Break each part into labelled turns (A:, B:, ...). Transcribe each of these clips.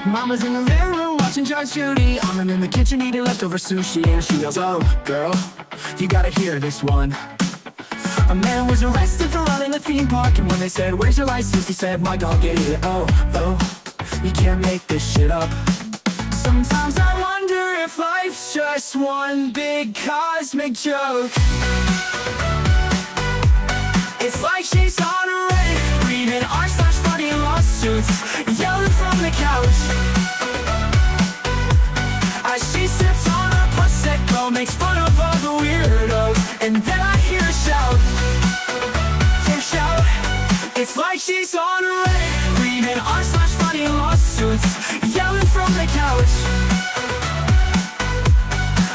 A: Mama's in the living room watching Judge Judy. I'm in the kitchen eating leftover sushi, and she yells, "Oh, girl, you gotta hear this one." A man was arrested for running the theme park, and when they said, "Where's your license?" he said, "My dog ate it." Oh, you can't make this shit up. Sometimes I wonder if life's just one big cosmic joke. It's like she's on a Reddit, reading r/funny lawsuits, yelling from the couch. As she sips on her Prosecco, makes fun of all the weirdos, and then I hear her shout. It's like she's on a Reddit, reading r/funny lawsuits, yelling from the couch.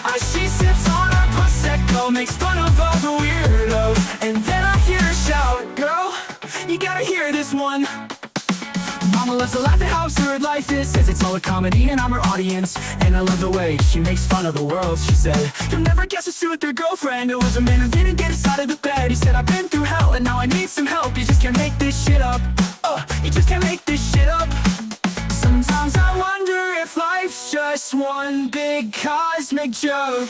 A: As she sips on her Prosecco, makes fun of all the weirdos, and then I hear her shout, "Girl, you gotta hear this one." Mama loves to laugh at how absurd life is, says it's all a comedy and I'm her audience. And I love the way she makes fun of the world. She said, "You'll never guess who's with their girlfriend. It was a man who didn't get us out of the bed. He said, I've been through hell and now I need some help. You just can't make this shit up. You just can't make this shit up." Sometimes I wonder if life's just one big cosmic joke.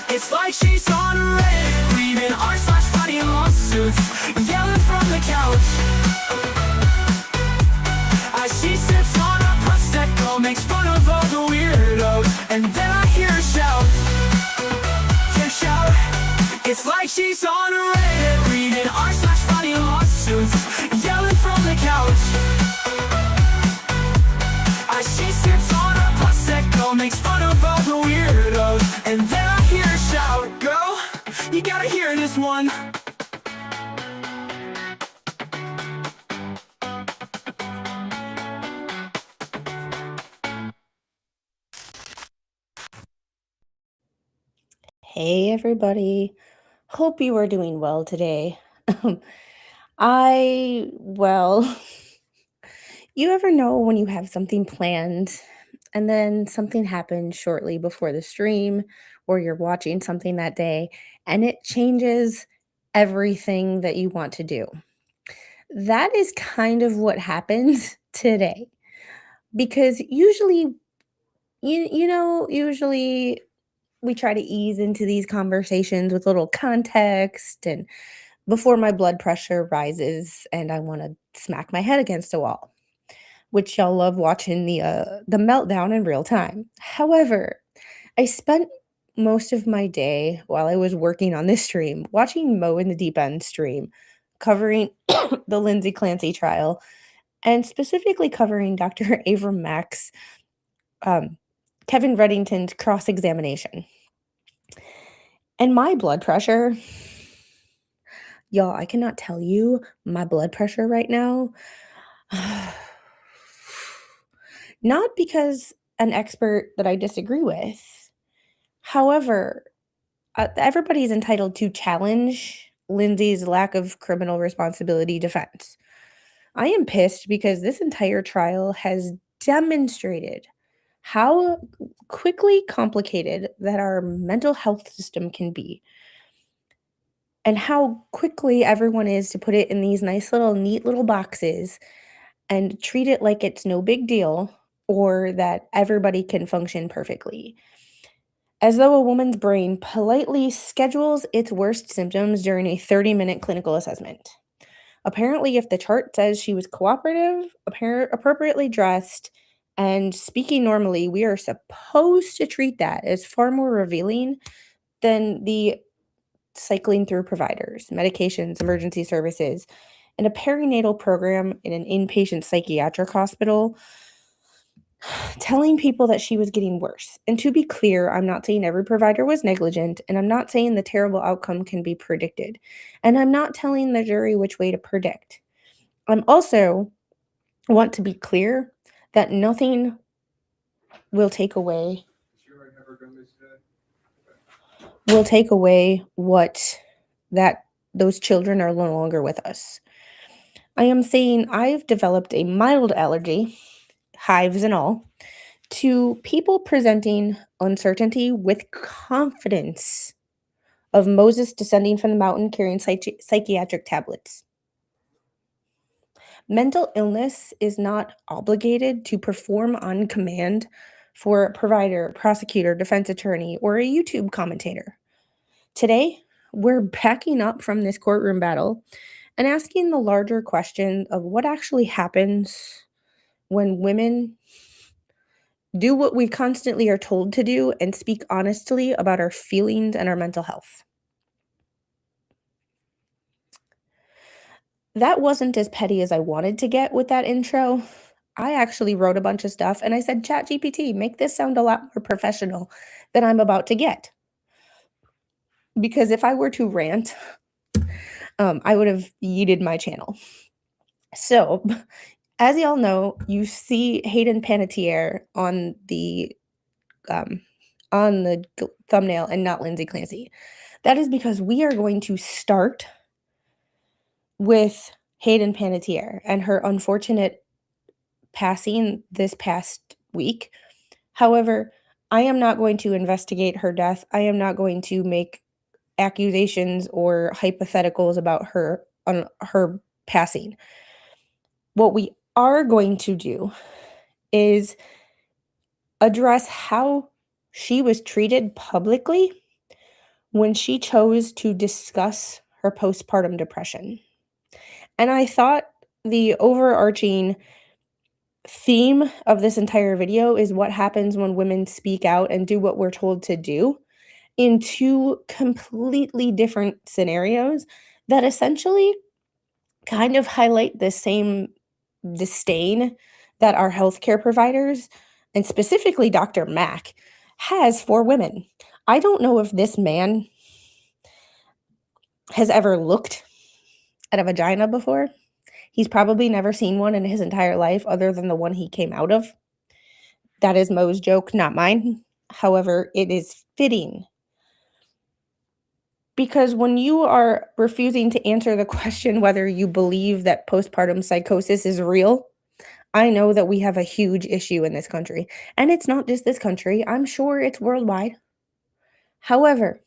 A: It's like she's on a Reddit, reading r/funny lawsuits, yelling from the couch. As she sips on her Prosecco, makes fun of all the weirdos, and then I hear her shout. It's like she's on a Reddit, reading r/funny lawsuits, yelling from the couch. As she sips on her Prosecco, makes fun of all the weirdos, and then I hear her shout, "Girl, you gotta hear this one."
B: Hey everybody, hope you are doing well today. Well, you ever know when you have something planned and then something happens shortly before the stream or you're watching something that day and it changes everything that you want to do? That is kind of what happened today because usually we try to ease into these conversations with little context and before my blood pressure rises and I want to smack my head against a wall, which y'all love watching the meltdown in real time. However, I spent most of my day while I was working on this stream watching Mo in the Deep End stream covering the Lindsay Clancy trial and specifically covering Dr. Avram Mack's um, Kevin Reddington's cross-examination. And my blood pressure, y'all, I cannot tell you my blood pressure right now. Not because an expert that I disagree with. However, everybody's entitled to challenge Lindsay's lack of criminal responsibility defense. I am pissed because this entire trial has demonstrated how quickly complicated that our mental health system can be and how quickly everyone is to put it in these nice little neat little boxes and treat it like it's no big deal or that everybody can function perfectly, as though a woman's brain politely schedules its worst symptoms during a 30-minute clinical assessment. Apparently, if the chart says she was cooperative, appropriately dressed, and speaking normally, we are supposed to treat that as far more revealing than the cycling through providers, medications, emergency services, and a perinatal program in an inpatient psychiatric hospital telling people that she was getting worse. And to be clear, I'm not saying every provider was negligent, and I'm not saying the terrible outcome can be predicted. And I'm not telling the jury which way to predict. I'm also want to be clear that nothing will take away what that those children are no longer with us. I am saying I've developed a mild allergy, hives and all, to people presenting uncertainty with confidence of Moses descending from the mountain carrying psychiatric tablets. Mental illness is not obligated to perform on command for a provider, prosecutor, defense attorney, or a YouTube commentator. Today, we're backing up from this courtroom battle and asking the larger question of what actually happens when women do what we constantly are told to do and speak honestly about our feelings and our mental health. That wasn't as petty as I wanted to get with that intro. I actually wrote a bunch of stuff and I said, ChatGPT, make this sound a lot more professional than I'm about to get. Because if I were to rant, I would have yeeted my channel. So, as y'all know, you see Hayden Panettiere um, on the thumbnail and not Lindsay Clancy. That is because we are going to start with Hayden Panettiere and her unfortunate passing this past week. However, I am not going to investigate her death. I am not going to make accusations or hypotheticals about her on her passing. What we are going to do is address how she was treated publicly when she chose to discuss her postpartum depression. And I thought the overarching theme of this entire video is what happens when women speak out and do what we're told to do in two completely different scenarios that essentially kind of highlight the same disdain that our healthcare providers, and specifically Dr. Mack, has for women. I don't know if this man has ever looked at a vagina before. He's probably never seen one in his entire life other than the one he came out of. That is Mo's joke, not mine. However, it is fitting. Because when you are refusing to answer the question whether you believe that postpartum psychosis is real, I know that we have a huge issue in this country. And it's not just this country, I'm sure it's worldwide. However,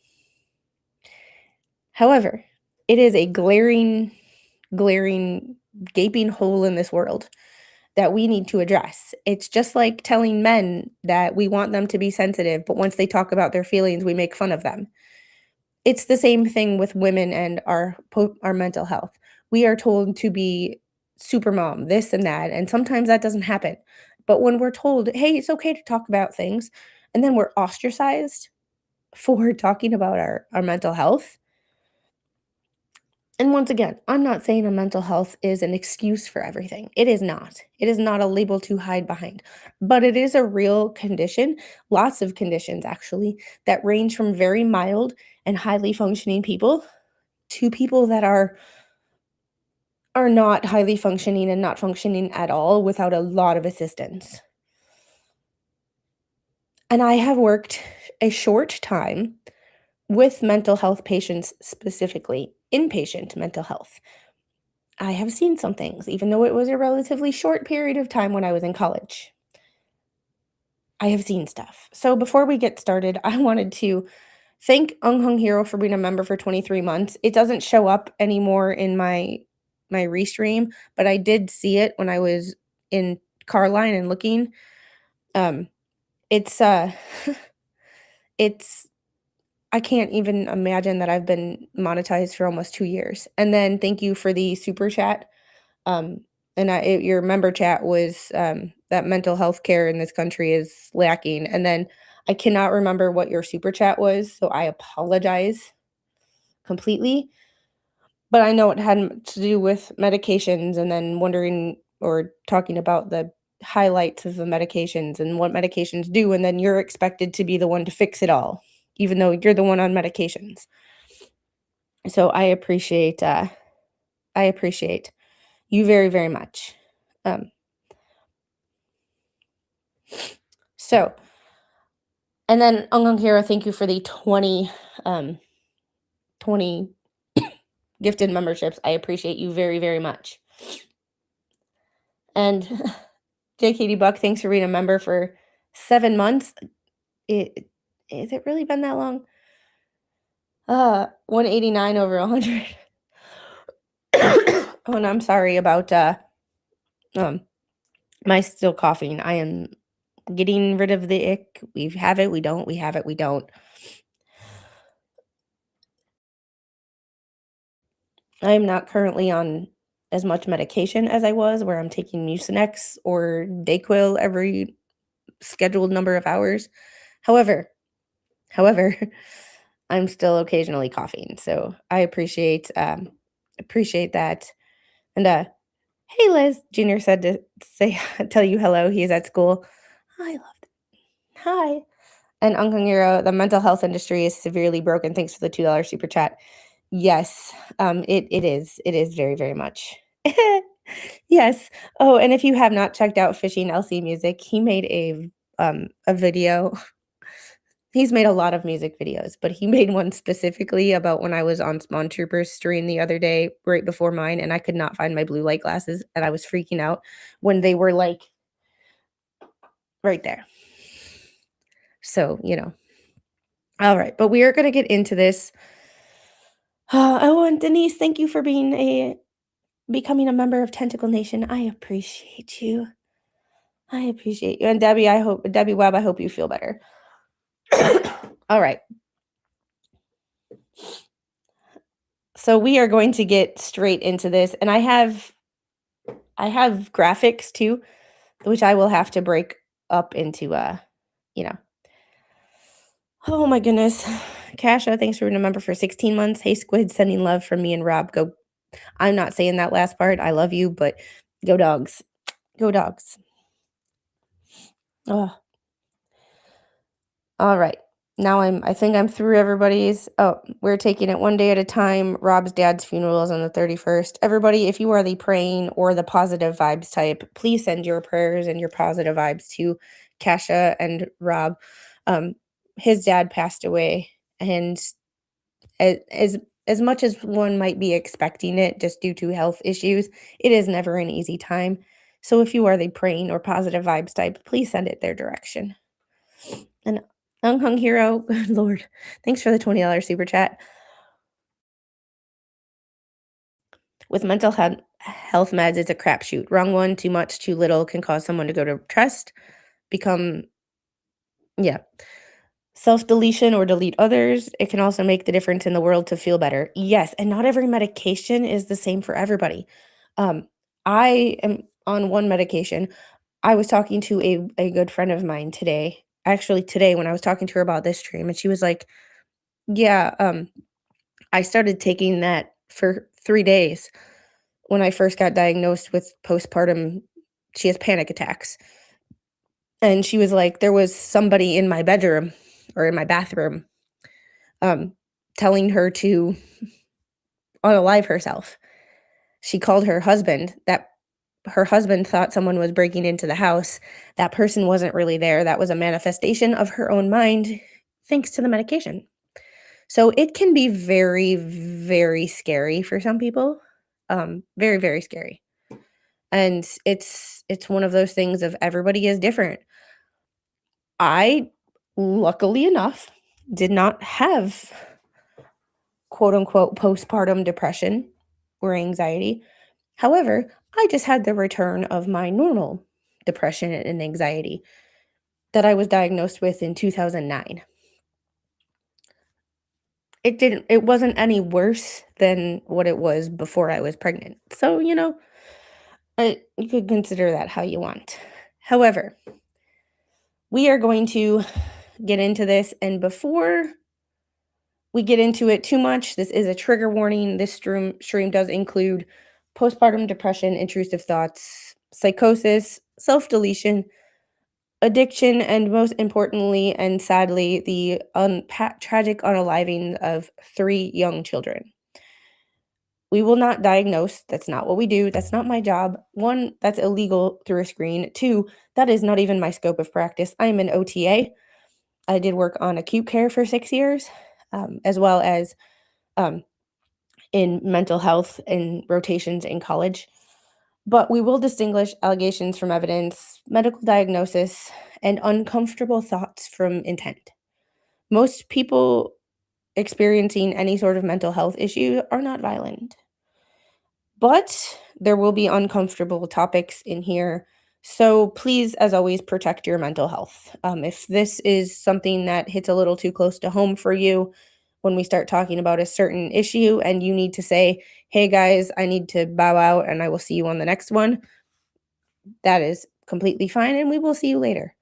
B: it is a glaring, gaping hole in this world that we need to address. It's just like telling men that we want them to be sensitive, but once they talk about their feelings, we make fun of them. It's the same thing with women and our mental health. We are told to be super mom, this and that, and sometimes that doesn't happen. But when we're told, hey, it's okay to talk about things, and then we're ostracized for talking about our mental health. And once again, I'm not saying a mental health is an excuse for everything. It is not. It is not a label to hide behind. But it is a real condition, lots of conditions actually, that range from very mild and highly functioning people to people that are not highly functioning and not functioning at all without a lot of assistance. And I have worked a short time with mental health patients, specifically inpatient mental health. I have seen some things, even though it was a relatively short period of time when I was in college. I have seen stuff. So before we get started, I wanted to thank Hung Hero for being a member for 23 months. It doesn't show up anymore in my restream, but I did see it when I was in Carline and looking. It's it's I can't even imagine that I've been monetized for almost 2 years. And then thank you for the super chat. And your member chat was that mental health care in this country is lacking. And then I cannot remember what your super chat was, so I apologize completely. But I know it had to do with medications and then wondering or talking about the highlights of the medications and what medications do. And then you're expected to be the one to fix it all, even though you're the one on medications. So I appreciate you very, very much. So, and then Hero, thank you for the 20 gifted memberships. I appreciate you very, very much. And JKD Buck, thanks for being a member for 7 months. Has it really been that long? 189 over 100. Oh, and I'm sorry about Um, my still coughing. I am getting rid of the ick. We have it, we don't, we have it, we don't. I am not currently on as much medication as I was, where I'm taking Mucinex or Dayquil every scheduled number of hours. However, however, I'm still occasionally coughing, so I appreciate that. And hey Liz, Junior said to say tell you hello. He's at school. I love it. Hi. And Unkangiro, the mental health industry is severely broken. Thanks for the $2 super chat. Yes, it is. It is very, very much. Yes. Oh, and if you have not checked out Fishing LC Music, he made a video. He's made a lot of music videos, but he made one specifically about when I was on Spawn Troopers stream the other day, right before mine, and I could not find my blue light glasses, and I was freaking out when they were like right there. So, All right, but we are going to get into this. Oh, and Denise, thank you for becoming a member of Tentacle Nation. I appreciate you. I appreciate you. And Debbie Webb, I hope you feel better. All right. So we are going to get straight into this, and I have graphics too, which I will have to break up into you know. Oh my goodness. Kasha, thanks for being a member for 16 months. Hey Squid, sending love from me and Rob. Go. I'm not saying that last part. I love you, but go dogs. Go dogs. Oh. All right. Now I think I'm through everybody's. Oh, we're taking it one day at a time. Rob's dad's funeral is on the 31st. Everybody, if you are the praying or the positive vibes type, please send your prayers and your positive vibes to Kasha and Rob. His dad passed away, and as much as one might be expecting it just due to health issues, it is never an easy time. So if you are the praying or positive vibes type, please send it their direction. And Unhung Hero, good Lord, thanks for the $20 super chat. With mental health meds, it's a crapshoot. Wrong one, too much, too little can cause someone to go to trust, become, yeah, self-deletion or delete others. It can also make the difference in the world to feel better. Yes, and not every medication is the same for everybody. I am on one medication. I was talking to a good friend of mine today, actually today when I was talking to her about this stream, and she was like, yeah, I started taking that for 3 days when I first got diagnosed with postpartum. She has panic attacks. And she was like, there was somebody in my bedroom or in my bathroom telling her to unalive herself. She called her husband. That her husband thought someone was breaking into the house. That person wasn't really there. That was a manifestation of her own mind thanks to the medication. So it can be very, very scary for some people. Very, very scary. And it's one of those things of everybody is different. I, luckily enough, did not have quote unquote postpartum depression or anxiety. However, I just had the return of my normal depression and anxiety that I was diagnosed with in 2009. It wasn't any worse than what it was before I was pregnant. So, you could consider that how you want. However, we are going to get into this, and before we get into it too much, this is a trigger warning. This stream does include postpartum depression, intrusive thoughts, psychosis, self-deletion, addiction, and most importantly and sadly, the tragic unaliving of 3 young children. We will not diagnose. That's not what we do. That's not my job. 1, that's illegal through a screen. 2, that is not even my scope of practice. I am an OTA. I did work on acute care for 6 years, as well as in mental health and rotations in college. But we will distinguish allegations from evidence, medical diagnosis, and uncomfortable thoughts from intent. Most people experiencing any sort of mental health issue are not violent. But there will be uncomfortable topics in here. So please, as always, protect your mental health. If this is something that hits a little too close to home for you, when we start talking about a certain issue and you need to say, hey guys, I need to bow out and I will see you on the next one, that is completely fine and we will see you later.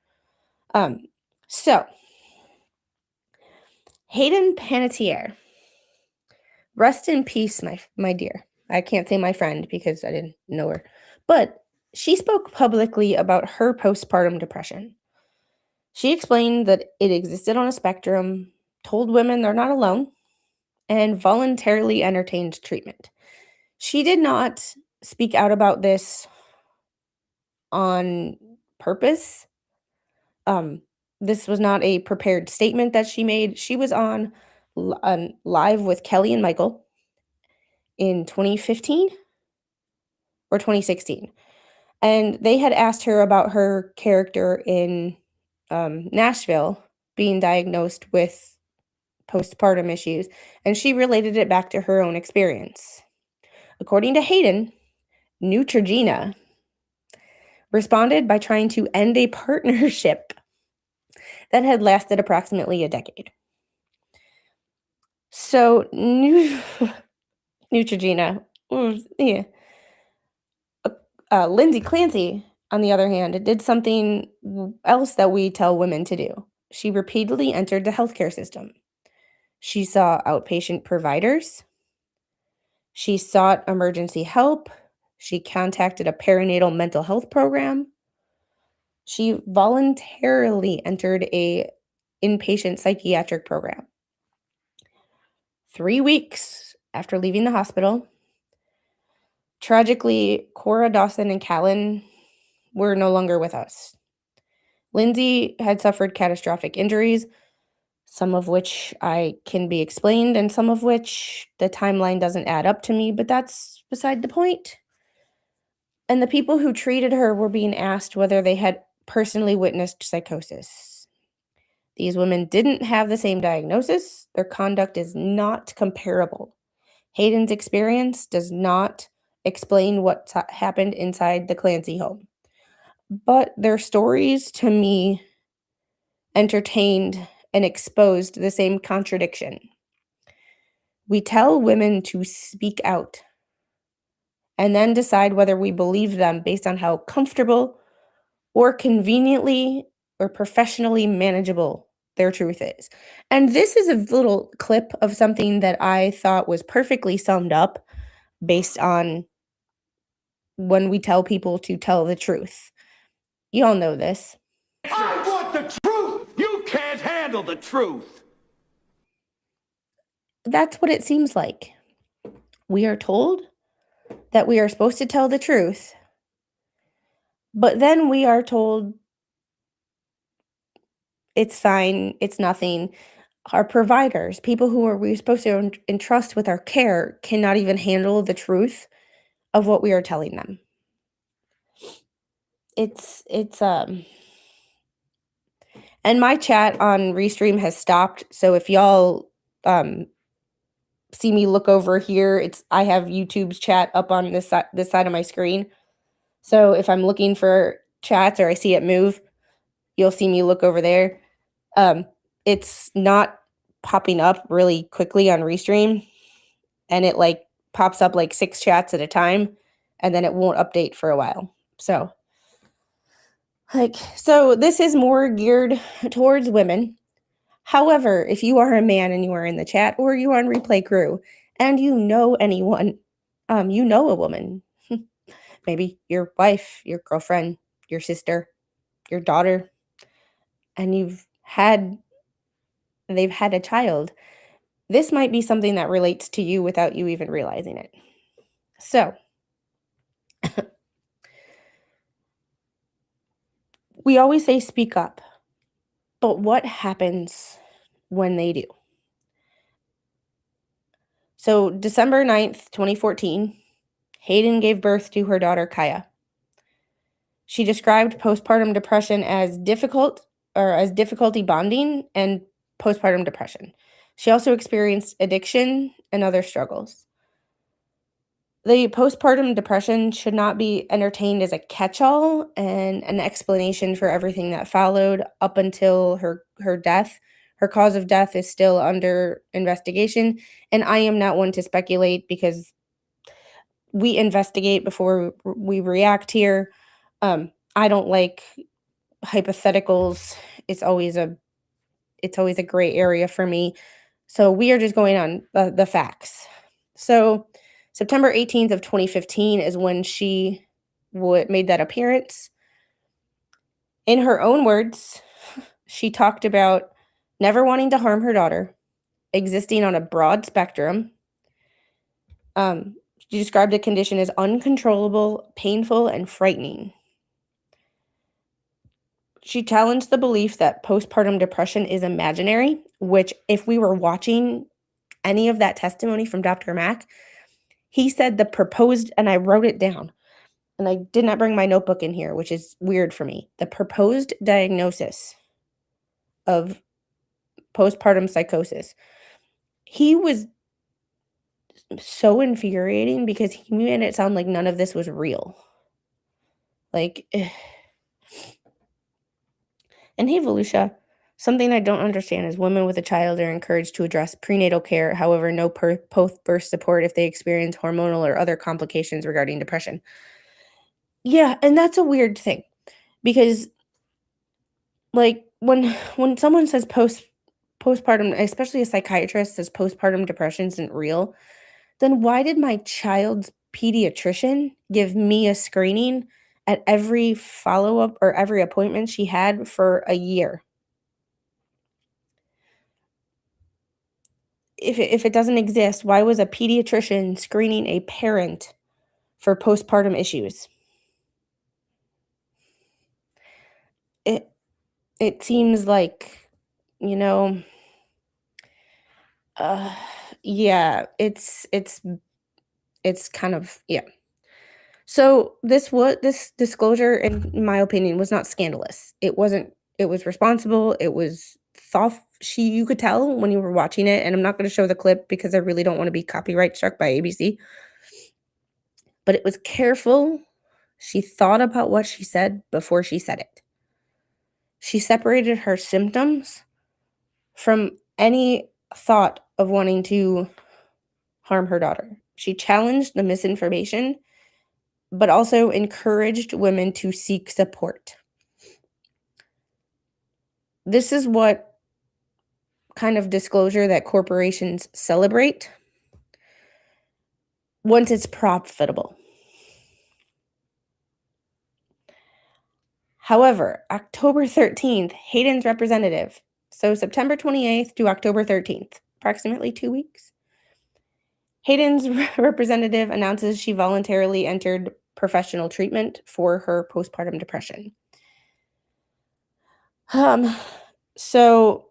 B: So, Hayden Panettiere. Rest in peace, my dear. I can't say my friend because I didn't know her. But she spoke publicly about her postpartum depression. She explained that it existed on a spectrum, told women they're not alone, and voluntarily entertained treatment. She did not speak out about this on purpose. This was not a prepared statement that she made. She was on live with Kelly and Michael in 2015 or 2016. And they had asked her about her character in Nashville being diagnosed with postpartum issues, and she related it back to her own experience. According to Hayden, Neutrogena responded by trying to end a partnership that had lasted approximately a decade. So, Neutrogena, yeah. Lindsay Clancy, on the other hand, did something else that we tell women to do. She repeatedly entered the healthcare system. She saw outpatient providers. She sought emergency help. She contacted a perinatal mental health program. She voluntarily entered a inpatient psychiatric program. 3 weeks after leaving the hospital, tragically, Cora, Dawson, and Callan were no longer with us. Lindsay had suffered catastrophic injuries, some of which can be explained and some of which the timeline doesn't add up to me, but that's beside the point. And the people who treated her were being asked whether they had personally witnessed psychosis. These women didn't have the same diagnosis. Their conduct is not comparable. Hayden's experience does not explain what happened inside the Clancy home. But their stories, to me, entertained and exposed the same contradiction. We tell women to speak out and then decide whether we believe them based on how comfortable or conveniently or professionally manageable their truth is. And this is a little clip of something that I thought was perfectly summed up based on when we tell people to tell the truth. You all know this.
C: I want the truth! You can't handle the truth!
B: That's what it seems like. We are told that we are supposed to tell the truth, but then we are told it's fine, it's nothing. Our providers, people who we're supposed to entrust with our care, cannot even handle the truth of what we are telling them. And my chat on Restream has stopped, so if y'all see me look over here, I have YouTube's chat up on this side of my screen. So if I'm looking for chats or I see it move, you'll see me look over there. It's not popping up really quickly on Restream, and it pops up 6 chats at a time, and then it won't update for a while. So this is more geared towards women. However, if you are a man and you are in the chat or you are on Replay Crew and you know anyone, you know a woman, maybe your wife, your girlfriend, your sister, your daughter, and they've had a child, this might be something that relates to you without you even realizing it. So, we always say speak up, but what happens when they do? So, December 9th, 2014, Hayden gave birth to her daughter, Kaya. She described postpartum depression as difficulty bonding and postpartum depression. She also experienced addiction and other struggles. The postpartum depression should not be entertained as a catch-all and an explanation for everything that followed up until her death. Her cause of death is still under investigation, and I am not one to speculate because we investigate before we react here. I don't like hypotheticals. It's always a gray area for me. So we are just going on the facts. So September 18th of 2015 is when she made that appearance. In her own words, she talked about never wanting to harm her daughter, existing on a broad spectrum. She described the condition as uncontrollable, painful, and frightening. She challenged the belief that postpartum depression is imaginary, which if we were watching any of that testimony from Dr. Mack, he said the proposed, and I wrote it down, and I did not bring my notebook in here, which is weird for me. The proposed diagnosis of postpartum psychosis. He was so infuriating because he made it sound like none of this was real. Like, and hey, Volusia, something I don't understand is women with a child are encouraged to address prenatal care, however, no post-birth support if they experience hormonal or other complications regarding depression. Yeah, and that's a weird thing because, like, when someone says postpartum, especially a psychiatrist says postpartum depression isn't real, then why did my child's pediatrician give me a screening at every follow-up or every appointment she had for a year? If it doesn't exist, why was a pediatrician screening a parent for postpartum issues? It seems like, you know, yeah, it's kind of, yeah. So this disclosure, in my opinion, was not scandalous. It was responsible. It was you could tell when you were watching it, and I'm not going to show the clip because I really don't want to be copyright struck by ABC. But it was careful. She thought about what she said before she said it. She separated her symptoms from any thought of wanting to harm her daughter. She challenged the misinformation, but also encouraged women to seek support. This is what kind of disclosure that corporations celebrate once it's profitable. However, October 13th, Hayden's representative, so September 28th to October 13th, approximately 2 weeks, Hayden's representative announces she voluntarily entered professional treatment for her postpartum depression. So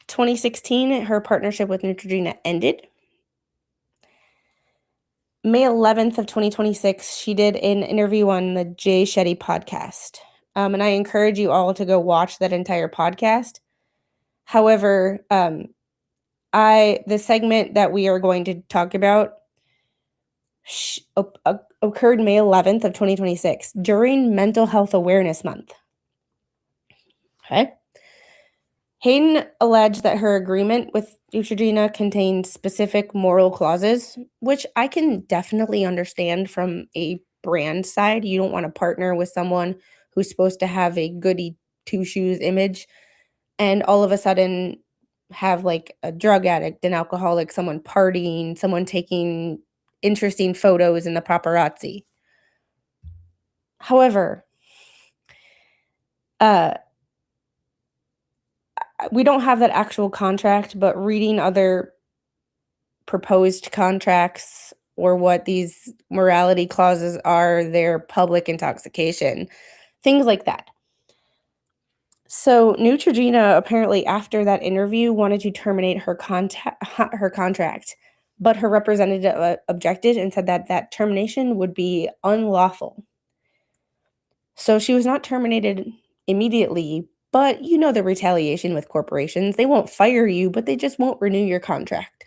B: 2016, her partnership with Neutrogena ended. May 11th of 2026, she did an interview on the Jay Shetty podcast. And I encourage you all to go watch that entire podcast. However, the segment that we are going to talk about occurred May 11th of 2026 during Mental Health Awareness Month. Okay. Hayden alleged that her agreement with Neutrogena contained specific moral clauses, which I can definitely understand from a brand side. You don't want to partner with someone who's supposed to have a goody two-shoes image and all of a sudden have like a drug addict, an alcoholic, someone partying, someone taking interesting photos in the paparazzi. However, we don't have that actual contract, but reading other proposed contracts or what these morality clauses are, their public intoxication, things like that. So Neutrogena apparently after that interview wanted to terminate her contract, but her representative objected and said that that termination would be unlawful. So she was not terminated immediately, but you know the retaliation with corporations. They won't fire you, but they just won't renew your contract.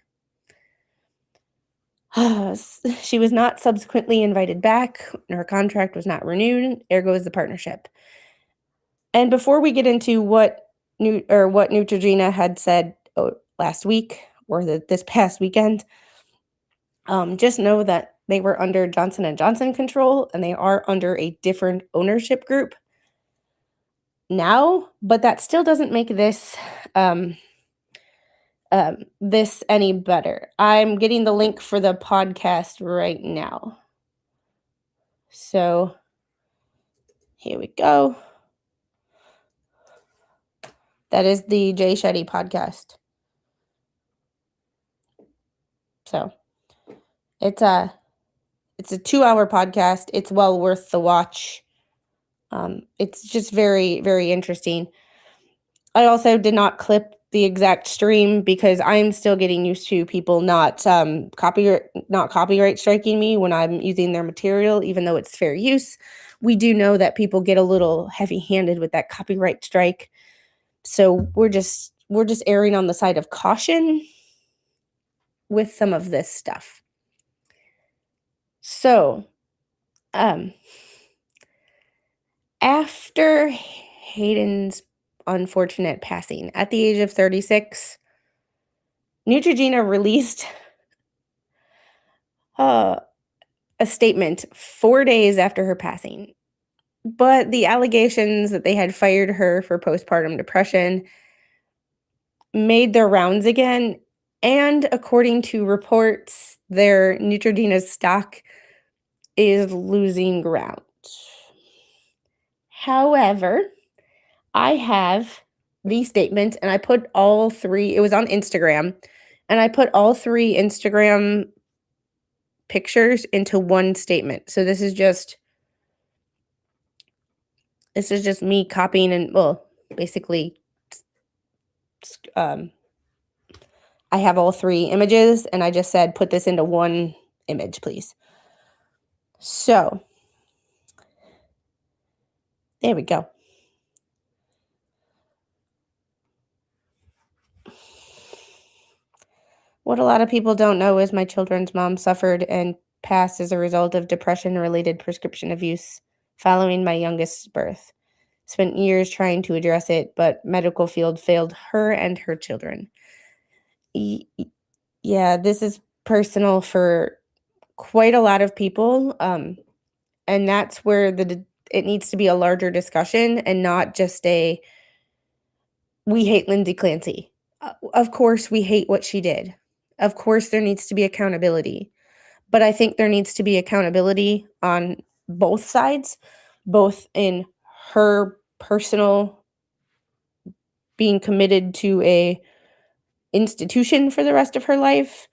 B: She was not subsequently invited back. Her contract was not renewed, ergo is the partnership. And before we get into what Neutrogena had said last week or this past weekend, just know that they were under Johnson & Johnson control, and they are under a different ownership group now, but that still doesn't make this this any better. I'm getting the link for the podcast right now. So here we go. That is the Jay Shetty podcast. So it's a 2-hour podcast. It's well worth the watch. It's just very, very interesting. I also did not clip the exact stream because I'm still getting used to people not copyright striking me when I'm using their material, even though it's fair use. We do know that people get a little heavy-handed with that copyright strike. So we're just erring on the side of caution with some of this stuff. So, after Hayden's unfortunate passing at the age of 36, Neutrogena released a statement 4 days after her passing. But the allegations that they had fired her for postpartum depression made their rounds again, and according to reports, their Neutrogena's stock is losing ground. However, I have the statement, and I put all three, it was on Instagram, and I put all three Instagram pictures into one statement. So this is just me copying and, well, basically, I have all three images, and I just said, put this into one image, please. So, there we go. What a lot of people don't know is my children's mom suffered and passed as a result of depression-related prescription abuse following my youngest's birth. Spent years trying to address it, but medical field failed her and her children. Yeah, this is personal for quite a lot of people, and that's where it needs to be a larger discussion and not just a, we hate Lindsay Clancy. Of course, we hate what she did. Of course, there needs to be accountability. But I think there needs to be accountability on both sides, both in her personal being committed to a institution for the rest of her life,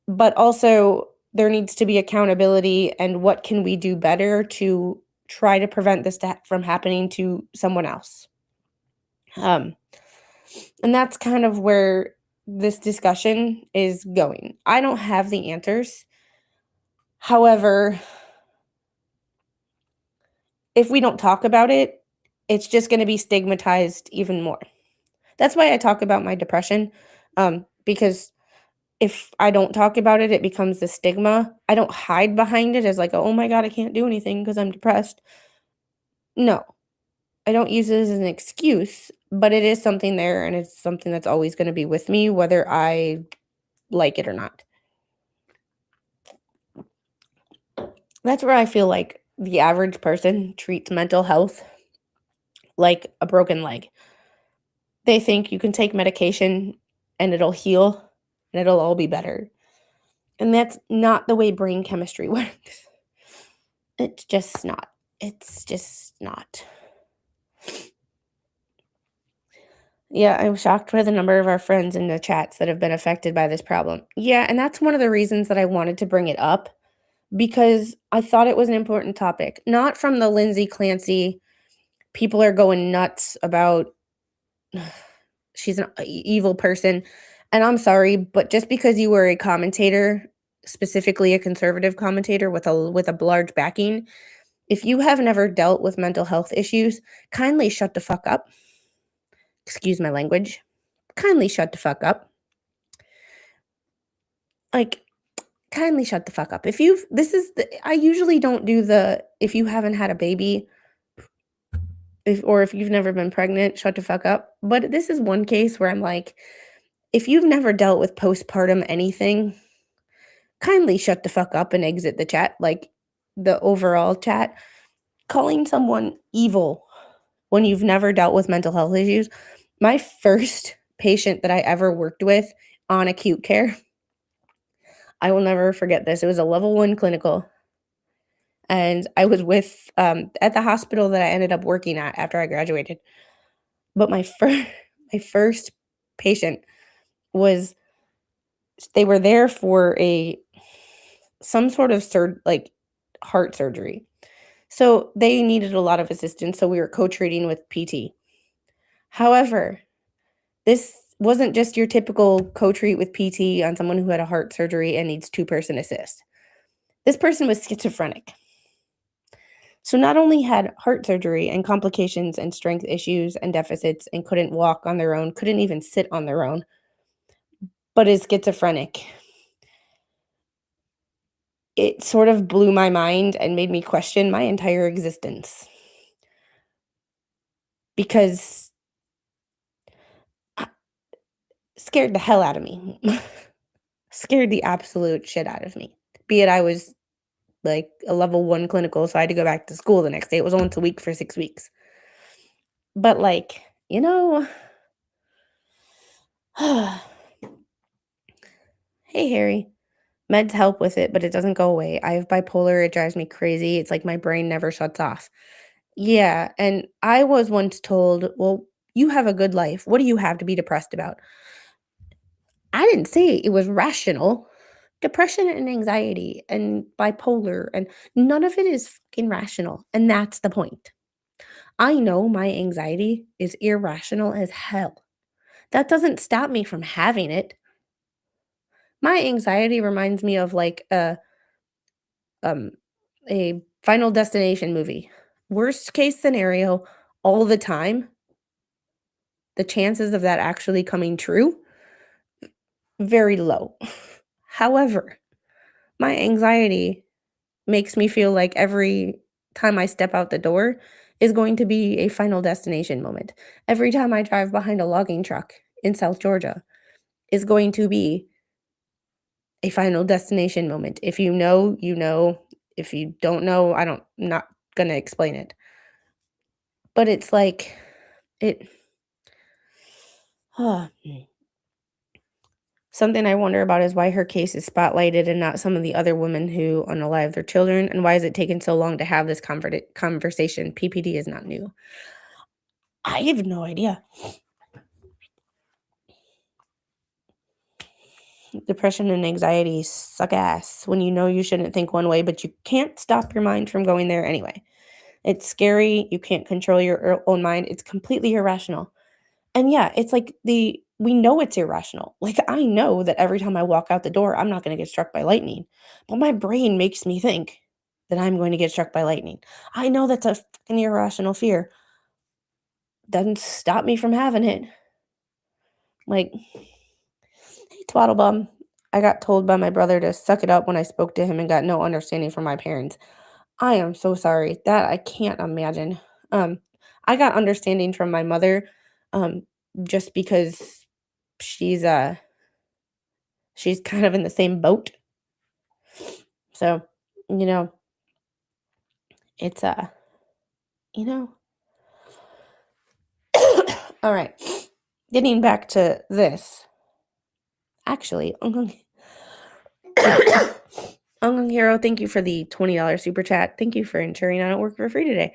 B: but also there needs to be accountability and what can we do better to try to prevent this from happening to someone else. And that's kind of where this discussion is going. I don't have the answers. However, if we don't talk about it, it's just going to be stigmatized even more. That's why I talk about my depression, because if I don't talk about it, it becomes the stigma. I don't hide behind it as like, oh my God, I can't do anything because I'm depressed. No, I don't use it as an excuse, but it is something there, and it's something that's always going to be with me, whether I like it or not. That's where I feel like the average person treats mental health like a broken leg. They think you can take medication and it'll heal and it'll all be better. And that's not the way brain chemistry works. It's just not. It's just not. Yeah, I'm shocked by the number of our friends in the chats that have been affected by this problem. Yeah, and that's one of the reasons that I wanted to bring it up, because I thought it was an important topic. Not from the Lindsay Clancy, people are going nuts about she's an evil person. And I'm sorry, but just because you were a commentator, specifically a conservative commentator with a large backing, if you have never dealt with mental health issues, kindly shut the fuck up. Excuse my language. Kindly shut the fuck up. Like, kindly shut the fuck up. I usually don't do if you haven't had a baby, if you've never been pregnant, shut the fuck up. But this is one case where I'm like, if you've never dealt with postpartum anything, kindly shut the fuck up and exit the chat, like the overall chat. Calling someone evil when you've never dealt with mental health issues. My first patient that I ever worked with on acute care, I will never forget this. It was a level 1 clinical. And I was at the hospital that I ended up working at after I graduated. But my first patient was they were there for some sort of like heart surgery. So they needed a lot of assistance, so we were co-treating with PT. However, this wasn't just your typical co-treat with PT on someone who had a heart surgery and needs 2-person assist. This person was schizophrenic. So not only had heart surgery and complications and strength issues and deficits and couldn't walk on their own, couldn't even sit on their own, but is schizophrenic. It sort of blew my mind and made me question my entire existence. Because scared the hell out of me. Scared the absolute shit out of me. Be it I was like a level 1 clinical, so I had to go back to school the next day. It was once a week for 6 weeks. But like, hey Harry, meds help with it, but it doesn't go away. I have bipolar, it drives me crazy. It's like my brain never shuts off. Yeah, and I was once told, well, you have a good life. What do you have to be depressed about? I didn't say it was rational. Depression and anxiety and bipolar and none of it is fucking rational. And that's the point. I know my anxiety is irrational as hell. That doesn't stop me from having it. My anxiety reminds me of like um a Final Destination movie. Worst case scenario all the time. The chances of that actually coming true very low. However, my anxiety makes me feel like every time I step out the door is going to be a Final Destination moment. Every time I drive behind a logging truck in South Georgia is going to be a Final Destination moment. If you know, you know. If you don't know, I'm not gonna explain it. But it's like it something I wonder about is why her case is spotlighted and not some of the other women who unalive their children, and why is it taking so long to have this conversation? PPD is not new. I have no idea. Depression and anxiety suck ass when you know you shouldn't think one way, but you can't stop your mind from going there anyway. It's scary. You can't control your own mind. It's completely irrational. And yeah, it's like we know it's irrational. Like, I know that every time I walk out the door, I'm not going to get struck by lightning. But my brain makes me think that I'm going to get struck by lightning. I know that's a fucking irrational fear. Doesn't stop me from having it. Like, hey, twaddle bum. I got told by my brother to suck it up when I spoke to him and got no understanding from my parents. I am so sorry. That I can't imagine. I got understanding from my mother, just because she's she's kind of in the same boat. So, you know, it's you know. All right. Getting back to this. Actually, Ungung Hero, thank you for the $20 super chat. Thank you for ensuring I don't work for free today.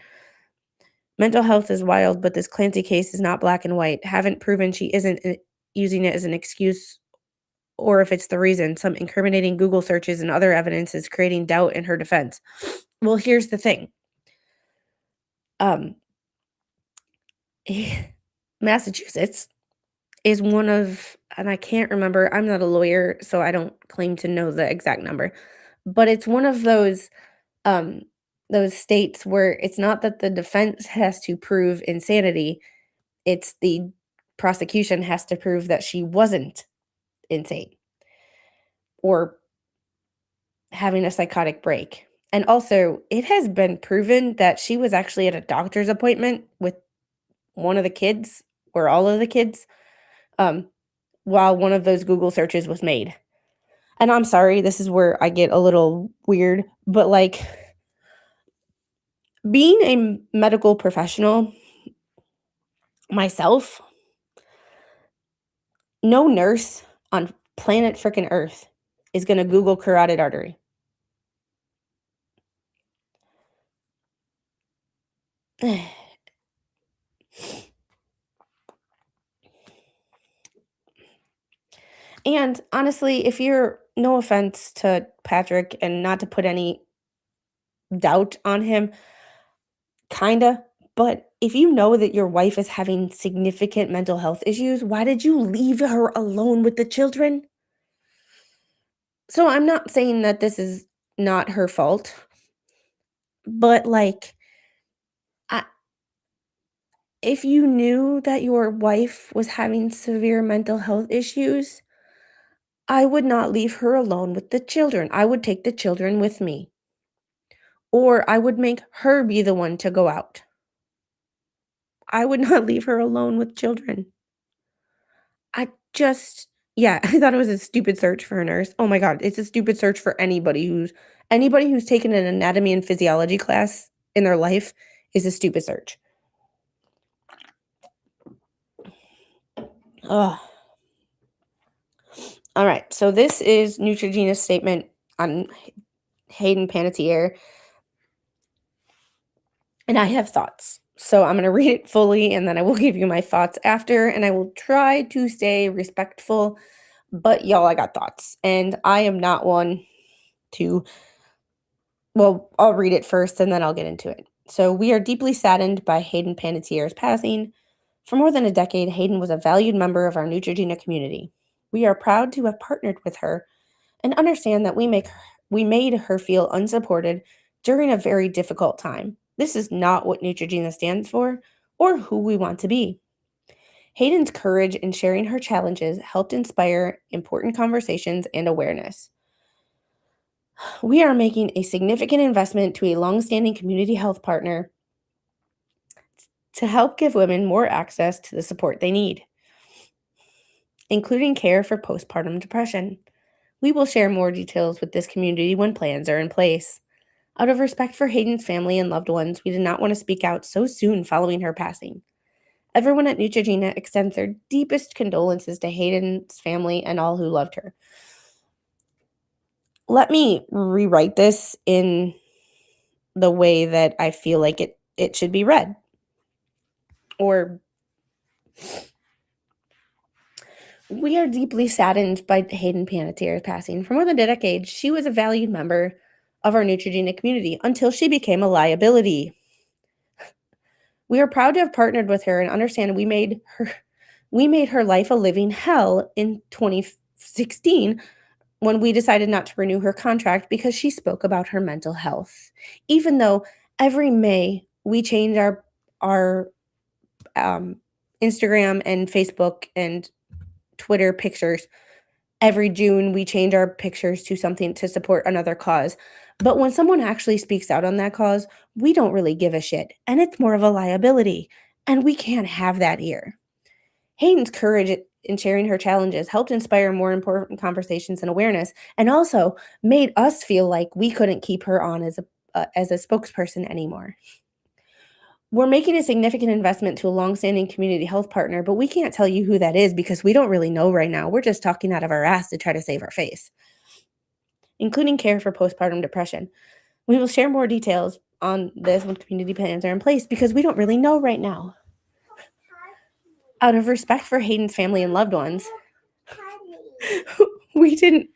B: Mental health is wild, but this Clancy case is not black and white. Haven't proven she isn't using it as an excuse or if it's the reason. Some incriminating Google searches and other evidence is creating doubt in her defense. Well, here's the thing. Massachusetts is one of, and I can't remember, I'm not a lawyer, so I don't claim to know the exact number, but it's one of those states where it's not that the defense has to prove insanity, it's the prosecution has to prove that she wasn't insane or having a psychotic break. And also, it has been proven that she was actually at a doctor's appointment with one of the kids or all of the kids um, while one of those Google searches was made. And I'm sorry, this is where I get a little weird, but like being a medical professional myself, no nurse on planet frickin' Earth is going to Google carotid artery. And honestly, if you're, no offense to Patrick and not to put any doubt on him, kinda, but if you know that your wife is having significant mental health issues, why did you leave her alone with the children? So I'm not saying that this is not her fault, but like, I, if you knew that your wife was having severe mental health issues, I would not leave her alone with the children. I would take the children with me. Or I would make her be the one to go out. I would not leave her alone with children. I just yeah, I thought it was a stupid search for a nurse. Oh my god, it's a stupid search for anybody who's taken an anatomy and physiology class in their life is a stupid search. Ugh. All right, so this is Neutrogena's statement on Hayden Panettiere, and I have thoughts. So I'm going to read it fully, and then I will give you my thoughts after, and I will try to stay respectful, but y'all, I got thoughts, and I am not one to, well, I'll read it first, and then I'll get into it. So we are deeply saddened by Hayden Panettiere's passing. For more than a decade, Hayden was a valued member of our Neutrogena community. We are proud to have partnered with her and understand that we made her feel unsupported during a very difficult time. This is not what Neutrogena stands for or who we want to be. Hayden's courage in sharing her challenges helped inspire important conversations and awareness. We are making a significant investment to a long-standing community health partner to help give women more access to the support they need, including care for postpartum depression. We will share more details with this community when plans are in place. Out of respect for Hayden's family and loved ones, we did not want to speak out so soon following her passing. Everyone at Neutrogena extends their deepest condolences to Hayden's family and all who loved her. Let me rewrite this in the way that I feel like it should be read. Or, we are deeply saddened by Hayden Panettiere's passing. For more than a decade, she was a valued member of our Neutrogena community until she became a liability. We are proud to have partnered with her and understand we made her life a living hell in 2016 when we decided not to renew her contract because she spoke about her mental health. Even though every May we change our Instagram and Facebook and Twitter pictures. Every June we change our pictures to something to support another cause. But when someone actually speaks out on that cause, we don't really give a shit, and it's more of a liability, and we can't have that here. Hayden's courage in sharing her challenges helped inspire more important conversations and awareness, and also made us feel like we couldn't keep her on as a spokesperson anymore. We're making a significant investment to a longstanding community health partner, but we can't tell you who that is because we don't really know right now. We're just talking out of our ass to try to save our face, including care for postpartum depression. We will share more details on this when community plans are in place because we don't really know right now. Out of respect for Hayden's family and loved ones, we didn't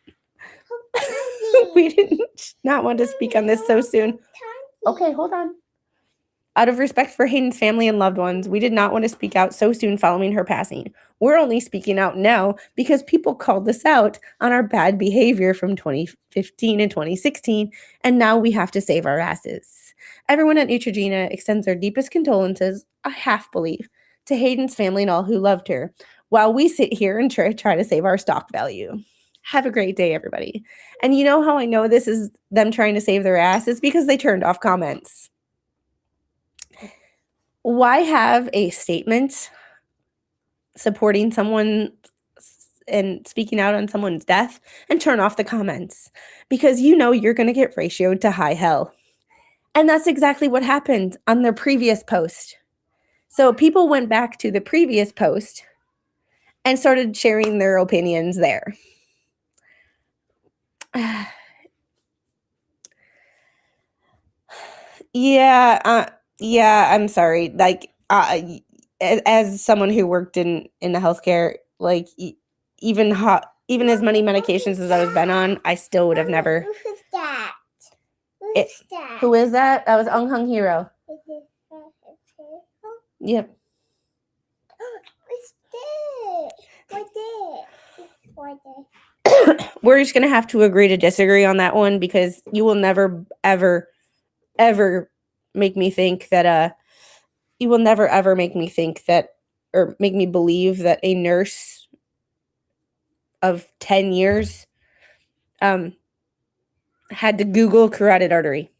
B: not want to speak on this so soon. Okay, hold on. Out of respect for Hayden's family and loved ones, we did not want to speak out so soon following her passing. We're only speaking out now because people called us out on our bad behavior from 2015 and 2016, and now we have to save our asses. Everyone at Neutrogena extends their deepest condolences, I half believe, to Hayden's family and all who loved her, while we sit here and try to save our stock value. Have a great day, everybody. And you know how I know this is them trying to save their ass? It's because they turned off comments. Why have a statement supporting someone and speaking out on someone's death and turn off the comments? Because you know you're going to get ratioed to high hell. And that's exactly what happened on their previous post. So people went back to the previous post and started sharing their opinions there. Yeah, I'm sorry. Like, as someone who worked in the healthcare, like, even as many medications as I was been on, I still would have never.
D: Who's that?
B: Who is that? That was Ung Hung Hero. Yep.
D: What's that? What's that?
B: We're just gonna have to agree to disagree on that one, because you will never ever make me think that you will never ever make me think that, or make me believe that a nurse of 10 years had to Google carotid artery.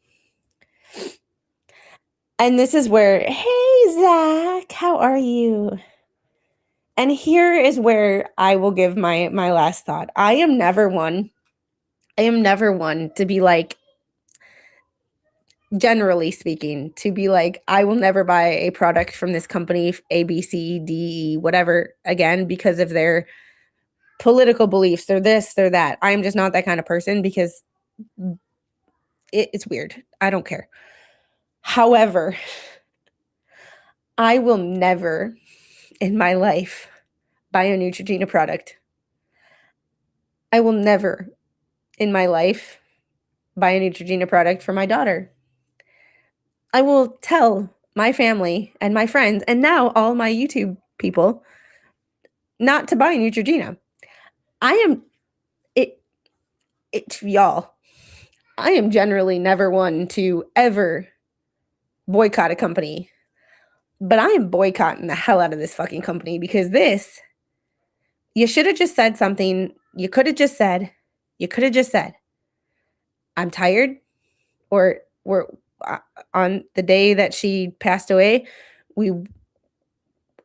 B: And this is where, hey Zach, how are you? And here is where I will give my last thought. I am never one to be like, generally speaking, to be like, I will never buy a product from this company, A, B, C, D, E, whatever, again, because of their political beliefs. They're this, they're that. I'm just not that kind of person, because it's weird. I don't care. However, I will never in my life buy a Neutrogena product. I will never in my life buy a Neutrogena product for my daughter. I will tell my family and my friends, and now all my YouTube people, not to buy Neutrogena. Y'all, I am generally never one to ever boycott a company, but I am boycotting the hell out of this fucking company, because you should have just said something. You could have just said, I'm tired, or we're on the day that she passed away, we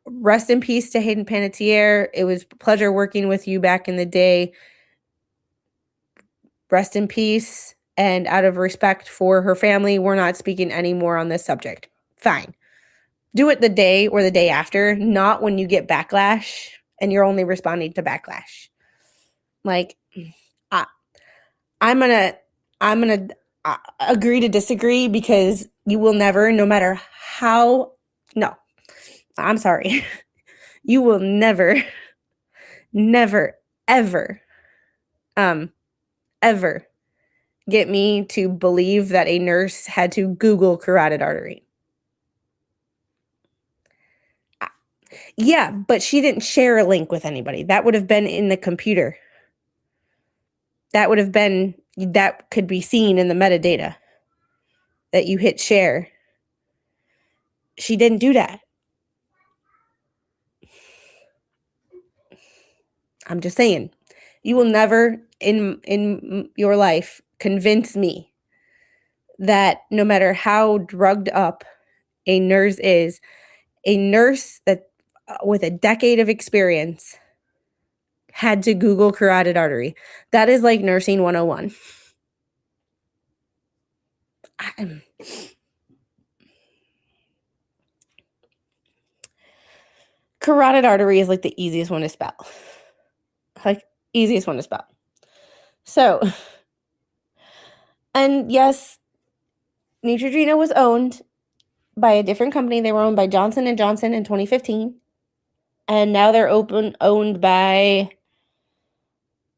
B: rest in peace to Hayden Panettiere. It was a pleasure working with you back in the day. Rest in peace. And out of respect for her family, we're not speaking anymore on this subject. Fine. Do it the day or the day after, not when you get backlash and you're only responding to backlash. Like, I'm gonna agree to disagree, because you will never, no matter how. No, I'm sorry. You will never, ever, ever get me to believe that a nurse had to Google carotid artery. Yeah, but she didn't share a link with anybody. That would have been in the computer. That could be seen in the metadata that you hit share. She didn't do that. I'm just saying, you will never in your life convince me that no matter how drugged up a nurse is, a nurse that with a decade of experience had to Google carotid artery. That is like nursing 101. Carotid artery is like the easiest one to spell. So, and yes, Neutrogena was owned by a different company. They were owned by Johnson & Johnson in 2015. And now they're owned by,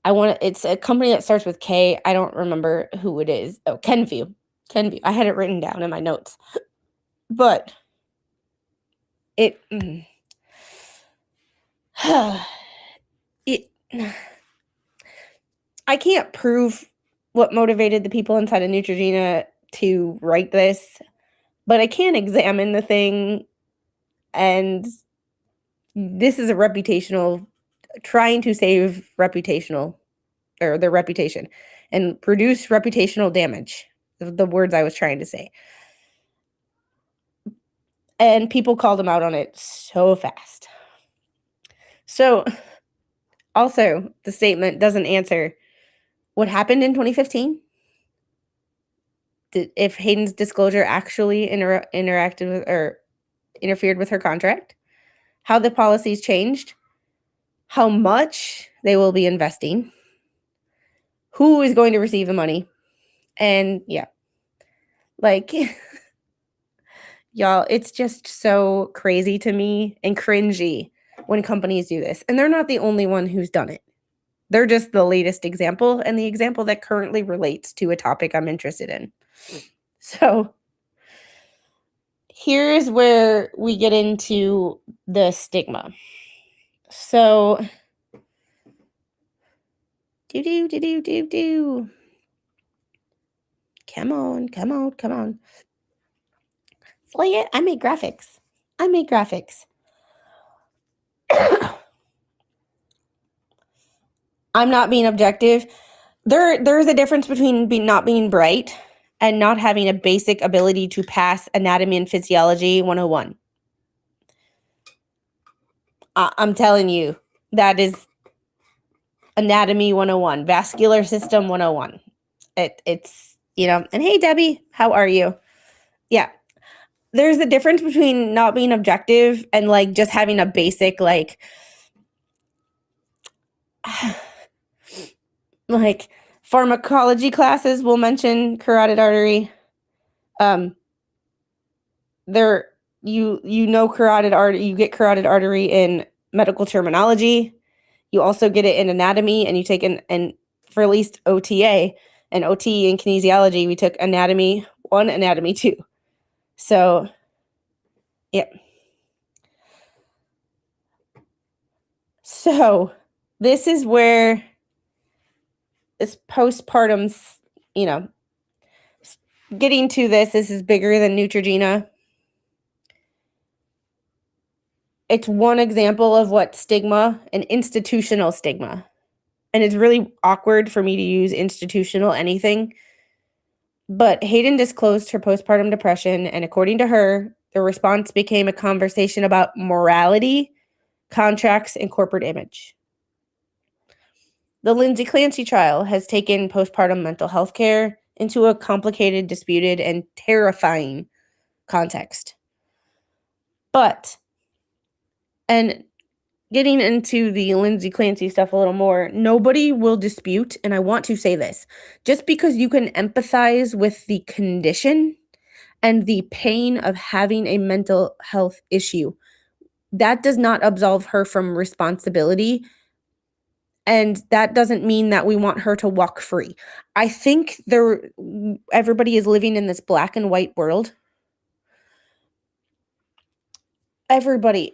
B: it's a company that starts with K. I don't remember who it is. Oh, Kenvue. I had it written down in my notes. But I can't prove what motivated the people inside of Neutrogena to write this, but I can examine the thing, and this is trying to save reputational or their reputation and produce reputational damage. The words I was trying to say. And people called them out on it so fast. So also, the statement doesn't answer what happened in 2015. If Hayden's disclosure actually interacted with or interfered with her contract, how the policies changed, how much they will be investing, who is going to receive the money, and yeah, like, y'all, it's just so crazy to me and cringy when companies do this. And they're not the only one who's done it. They're just the latest example and the example that currently relates to a topic I'm interested in. So here's where we get into the stigma. So Come on. Play it. I made graphics. I'm not being objective. There's a difference between not being bright and not having a basic ability to pass anatomy and physiology 101. I'm telling you, that is anatomy 101, vascular system 101. It's, and hey, Debbie, how are you? Yeah. There's a difference between not being objective and like just having a basic like like pharmacology classes will mention carotid artery. Carotid artery, you get carotid artery in medical terminology. You also get it in anatomy, and you take and for at least OTA and OT in kinesiology, we took anatomy 1, anatomy 2. So, yeah. So, this is where this postpartum's, getting to this is bigger than Neutrogena. It's one example of what stigma, an institutional stigma. And it's really awkward for me to use institutional anything. But Hayden disclosed her postpartum depression, and according to her, the response became a conversation about morality, contracts, and corporate image. The Lindsay Clancy trial has taken postpartum mental health care into a complicated, disputed, and terrifying context. And getting into the Lindsay Clancy stuff a little more, nobody will dispute, and I want to say this, just because you can empathize with the condition and the pain of having a mental health issue, that does not absolve her from responsibility. And that doesn't mean that we want her to walk free. I think everybody is living in this black and white world. Everybody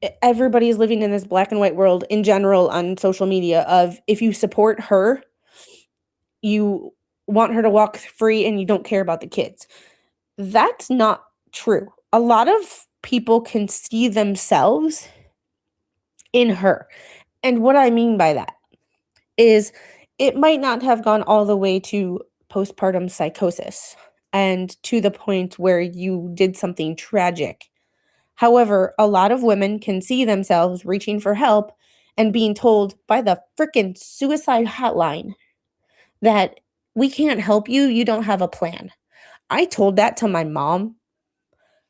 B: is living in this black and white world in general on social media of if you support her, you want her to walk free and you don't care about the kids. That's not true. A lot of people can see themselves in her. And what I mean by that is it might not have gone all the way to postpartum psychosis and to the point where you did something tragic. However, a lot of women can see themselves reaching for help and being told by the frickin' suicide hotline that we can't help you, you don't have a plan. I told that to my mom.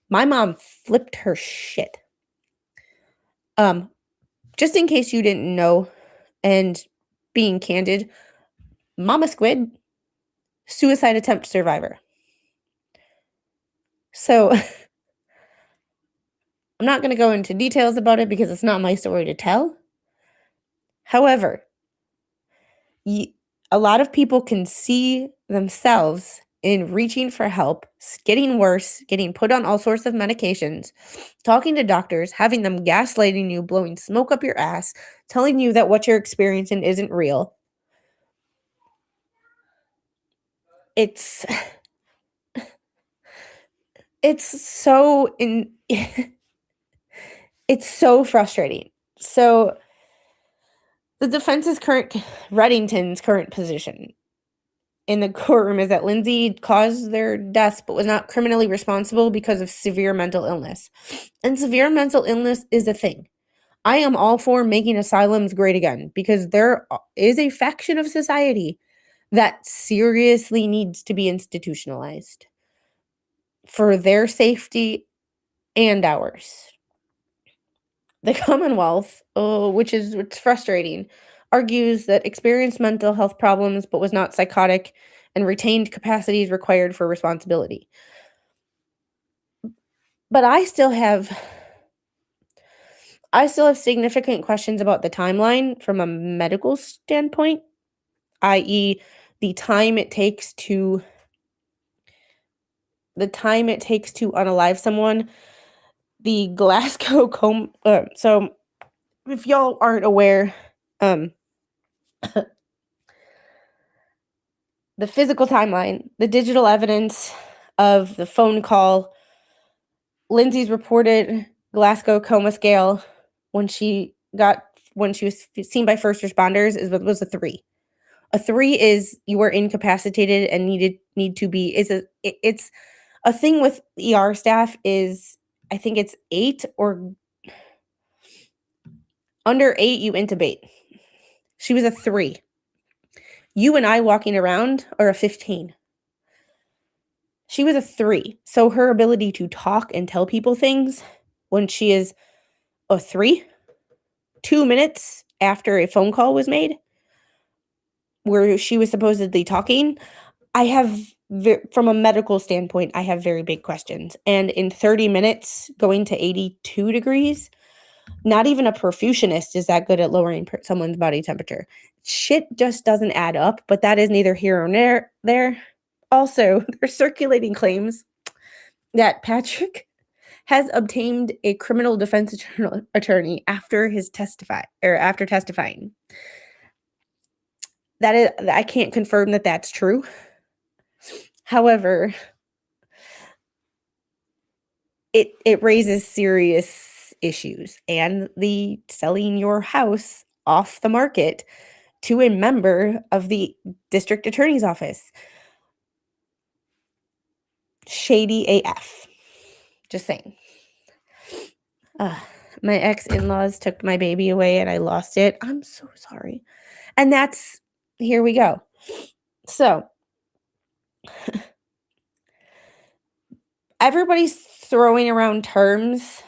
B: My mom flipped her shit. Just in case you didn't know, and being candid, Mama Squid, suicide attempt survivor. So I'm not going to go into details about it because it's not my story to tell. However, a lot of people can see themselves in reaching for help, getting worse, getting put on all sorts of medications, talking to doctors, having them gaslighting you, blowing smoke up your ass, telling you that what you're experiencing isn't real. It's so it's so frustrating. So The defense's Reddington's current position in the courtroom is that Lindsay caused their deaths but was not criminally responsible because of severe mental illness. And severe mental illness is a thing. I am all for making asylums great again because there is a faction of society that seriously needs to be institutionalized for their safety and ours. The Commonwealth, which is what's frustrating, argues that experienced mental health problems but was not psychotic and retained capacities required for responsibility. But I still have significant questions about the timeline from a medical standpoint, i.e., the time it takes to unalive someone. The Glasgow coma. So, if y'all aren't aware, the physical timeline, the digital evidence of the phone call, Lindsay's reported Glasgow coma scale when she was seen by first responders was a 3. A 3 is you are incapacitated and need to be it's a thing with ER staff is I think it's 8 or under 8 you intubate. She was a 3. You and I walking around are a 15. She was a 3. So her ability to talk and tell people things when she is a 3, 2 minutes after a phone call was made, where she was supposedly talking, from a medical standpoint, I have very big questions. And in 30 minutes, going to 82 degrees, not even a perfusionist is that good at lowering someone's body temperature. Shit just doesn't add up, but that is neither here nor there. Also, there's circulating claims that Patrick has obtained a criminal defense attorney after testifying. I can't confirm that that's true. However, it raises serious issues, and the selling your house off the market to a member of the district attorney's office. Shady AF. Just saying. My ex-in-laws took my baby away and I lost it. I'm so sorry. And here we go. So, everybody's throwing around terms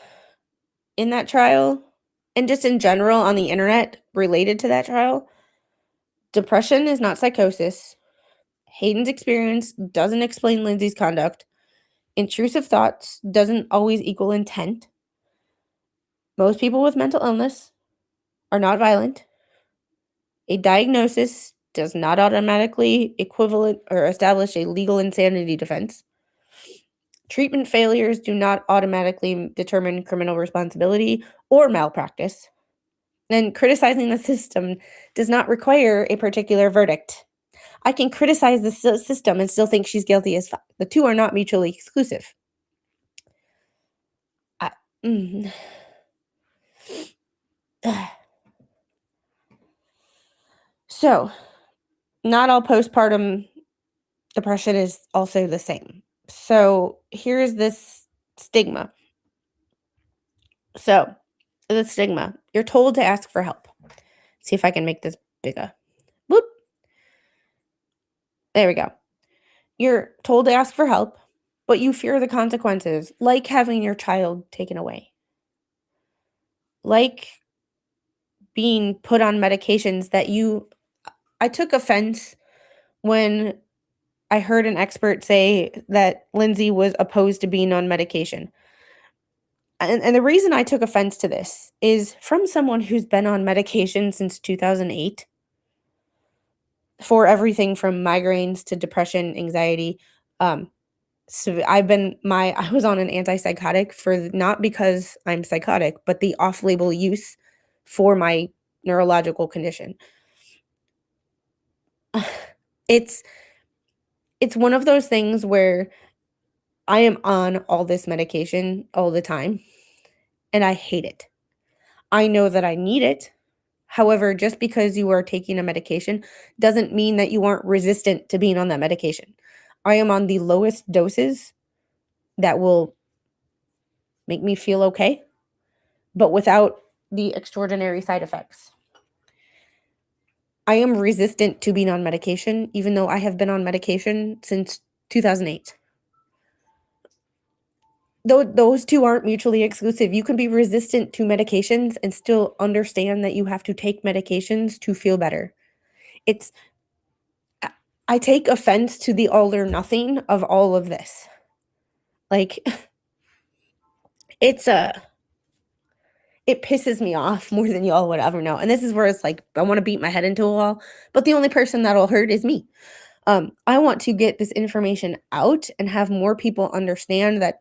B: in that trial and just in general on the internet related to that trial. Depression is not psychosis. Hayden's experience doesn't explain Lindsay's conduct. Intrusive thoughts doesn't always equal intent. Most people with mental illness are not violent. A diagnosis does not automatically equivalent or establish a legal insanity defense. Treatment failures do not automatically determine criminal responsibility or malpractice. And criticizing the system does not require a particular verdict. I can criticize the system and still think she's guilty as fuck. The two are not mutually exclusive. So, not all postpartum depression is also the same. So, here's this stigma. So, the stigma. You're told to ask for help. See if I can make this bigger. Whoop. There we go. You're told to ask for help, but you fear the consequences, like having your child taken away. Like being put on medications I took offense when I heard an expert say that Lindsay was opposed to being on medication. And the reason I took offense to this is from someone who's been on medication since 2008 for everything from migraines to depression, anxiety. So I was on an antipsychotic not because I'm psychotic, but the off-label use for my neurological condition. It's one of those things where I am on all this medication all the time, and I hate it. I know that I need it. However, just because you are taking a medication doesn't mean that you aren't resistant to being on that medication. I am on the lowest doses that will make me feel okay, but without the extraordinary side effects. I am resistant to being on medication, even though I have been on medication since 2008. Those two aren't mutually exclusive. You can be resistant to medications and still understand that you have to take medications to feel better. It's I take offense to the all or nothing of all of this. Like it's it pisses me off more than y'all would ever know. And this is where it's like I want to beat my head into a wall, but the only person that'll hurt is me. I want to get this information out and have more people understand that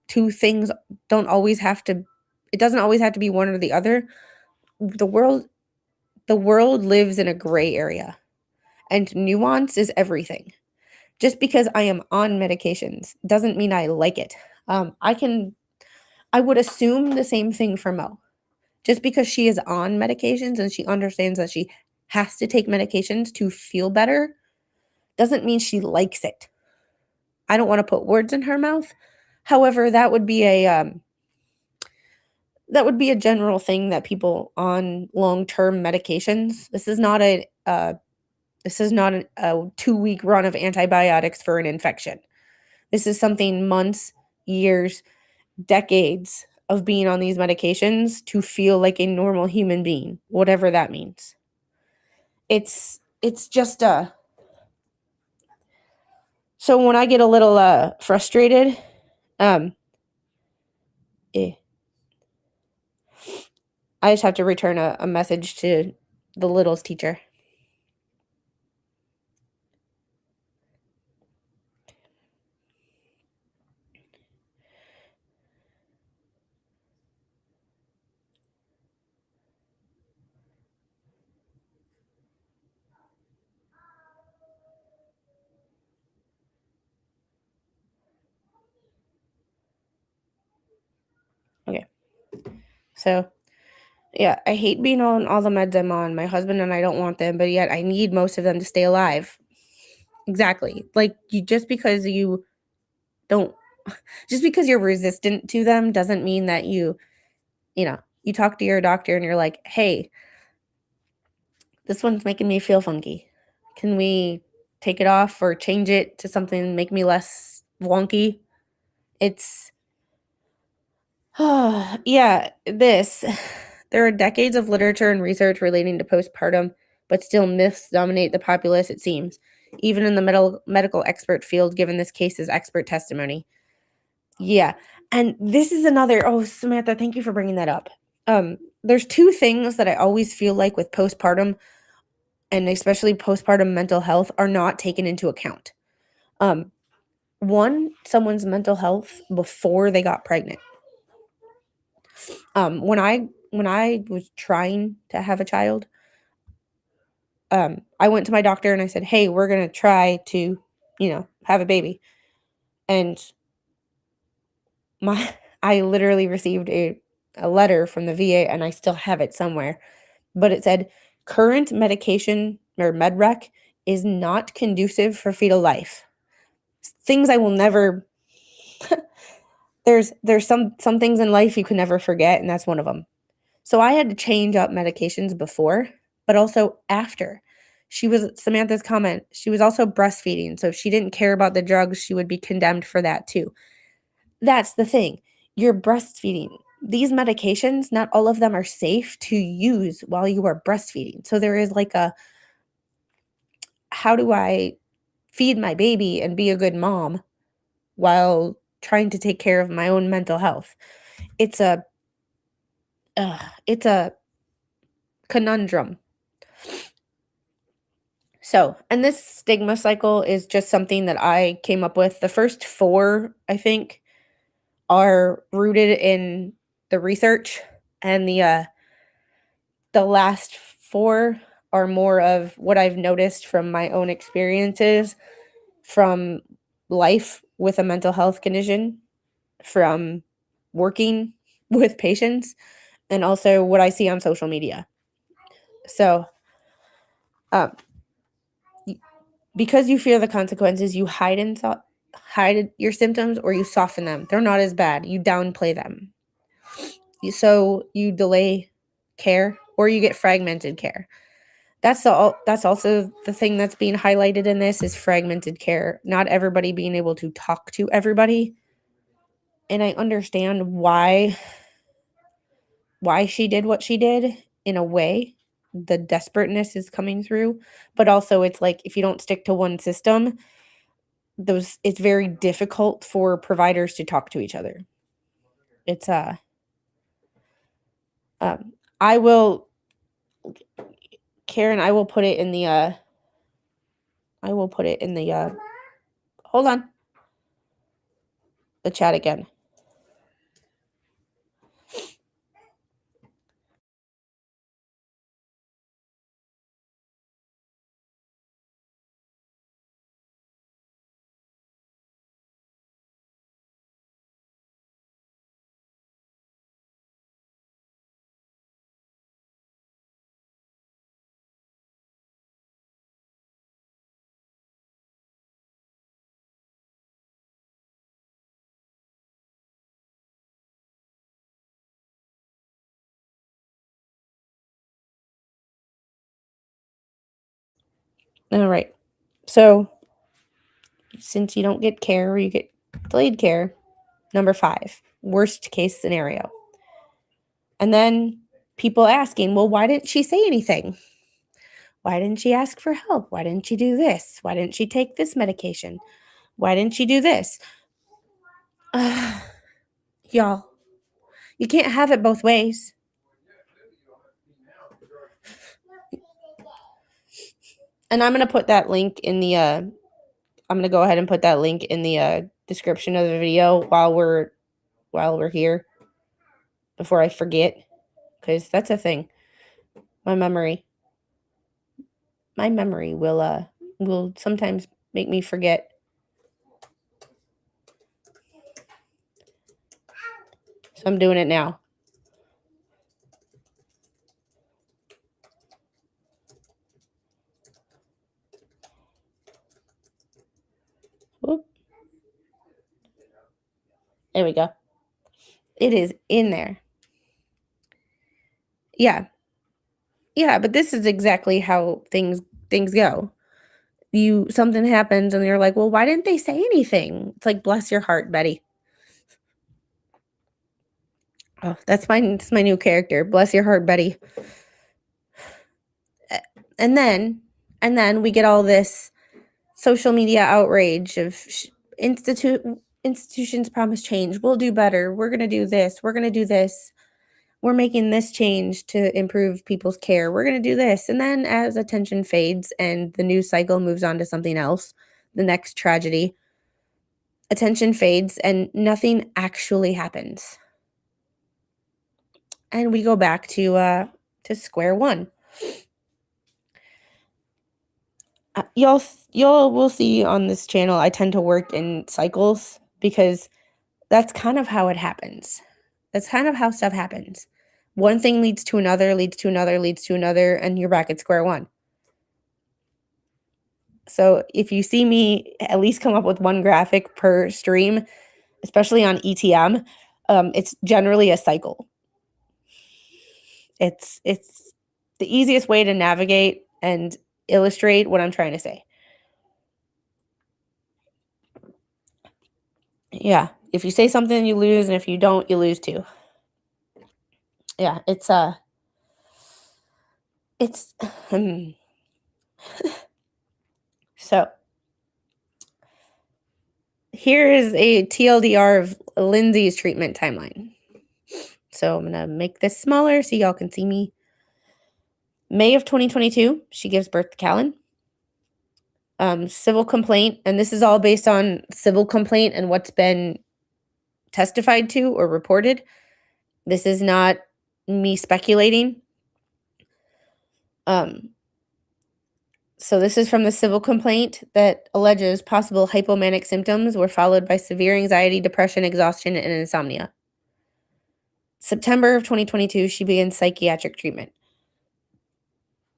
B: two things don't always have to it doesn't always have to be one or the other. The world lives in a gray area, and nuance is everything. Just because I am on medications doesn't mean I like it. I would assume the same thing for Mo. Just because she is on medications and she understands that she has to take medications to feel better doesn't mean she likes it. I don't want to put words in her mouth. However, that would be a general thing that people on long-term medications. This is not a 2-week run of antibiotics for an infection. This is something months, years, decades of being on these medications to feel like a normal human being, whatever that means. It's just so when I get a little frustrated, I just have to return a message to the littles teacher. Okay. So, yeah, I hate being on all the meds I'm on. My husband and I don't want them, but yet I need most of them to stay alive. Exactly. Like just because you don't just because you're resistant to them doesn't mean that you talk to your doctor and you're like, "Hey, this one's making me feel funky. Can we take it off or change it to something make me less wonky?" It's yeah, there are decades of literature and research relating to postpartum, but still myths dominate the populace, it seems, even in the medical expert field, given this case's expert testimony. Yeah, and this is another Samantha, thank you for bringing that up. There's two things that I always feel like with postpartum, and especially postpartum mental health, are not taken into account. One, someone's mental health before they got pregnant. When I was trying to have a child, I went to my doctor and I said, "Hey, we're gonna try to, have a baby," and I literally received a letter from the VA, and I still have it somewhere, but it said, "Current medication or med rec is not conducive for fetal life." Things I will never. There's some things in life you can never forget, and that's one of them. So I had to change up medications before, but also after. Samantha's comment, she was also breastfeeding, so if she didn't care about the drugs, she would be condemned for that too. That's the thing. You're breastfeeding. These medications, not all of them are safe to use while you are breastfeeding. So there is like how do I feed my baby and be a good mom while trying to take care of my own mental health? It's a conundrum. So, and this stigma cycle is just something that I came up with. The first 4, I think, are rooted in the research, and the last 4 are more of what I've noticed from my own experiences, from life with a mental health condition, from working with patients, and also what I see on social media. So, because you fear the consequences, you hide your symptoms or you soften them. They're not as bad. You downplay them. So you delay care or you get fragmented care. That's also the thing that's being highlighted in this is fragmented care. Not everybody being able to talk to everybody. And I understand why she did what she did in a way. The desperateness is coming through, but also it's like if you don't stick to one system, it's very difficult for providers to talk to each other. It's I will Karen, I will put it in the hold on. The chat again. All right. So, since you don't get care or you get delayed care, number 5, worst case scenario. And then people asking, well, why didn't she say anything? Why didn't she ask for help? Why didn't she do this? Why didn't she take this medication? Why didn't she do this? Y'all, you can't have it both ways. And I'm going to put that link in the I'm going to go ahead and put that link in the description of the video while we're here before I forget, cuz that's a thing. My memory will sometimes make me forget. So I'm doing it now. Whoop. There we go. It is in there. Yeah. Yeah, but this is exactly how things go. Something happens and you're like, "Well, why didn't they say anything?" It's like, "Bless your heart, Betty." Oh, that's my new character. Bless your heart, Betty. And then we get all this social media outrage of institutions promise change. We'll do better. We're going to do this. We're going to do this. We're making this change to improve people's care. We're going to do this. And then as attention fades and the news cycle moves on to something else, the next tragedy, attention fades and nothing actually happens. And we go back to square one. Y'all will see on this channel, I tend to work in cycles because that's kind of how it happens. That's kind of how stuff happens. One thing leads to another, leads to another, leads to another, and you're back at square one. So if you see me at least come up with one graphic per stream, especially on ETM, it's generally a cycle. It's the easiest way to navigate and illustrate what I'm trying to say. Yeah, if you say something, you lose, and if you don't, you lose too. Yeah, it's so here is a TLDR of Lindsay's treatment timeline. So I'm gonna make this smaller so y'all can see me. May of 2022, she gives birth to Callan. Civil complaint, and this is all based on civil complaint and what's been testified to or reported. This is not me speculating. So this is from the civil complaint that alleges possible hypomanic symptoms were followed by severe anxiety, depression, exhaustion, and insomnia. September of 2022, she begins psychiatric treatment.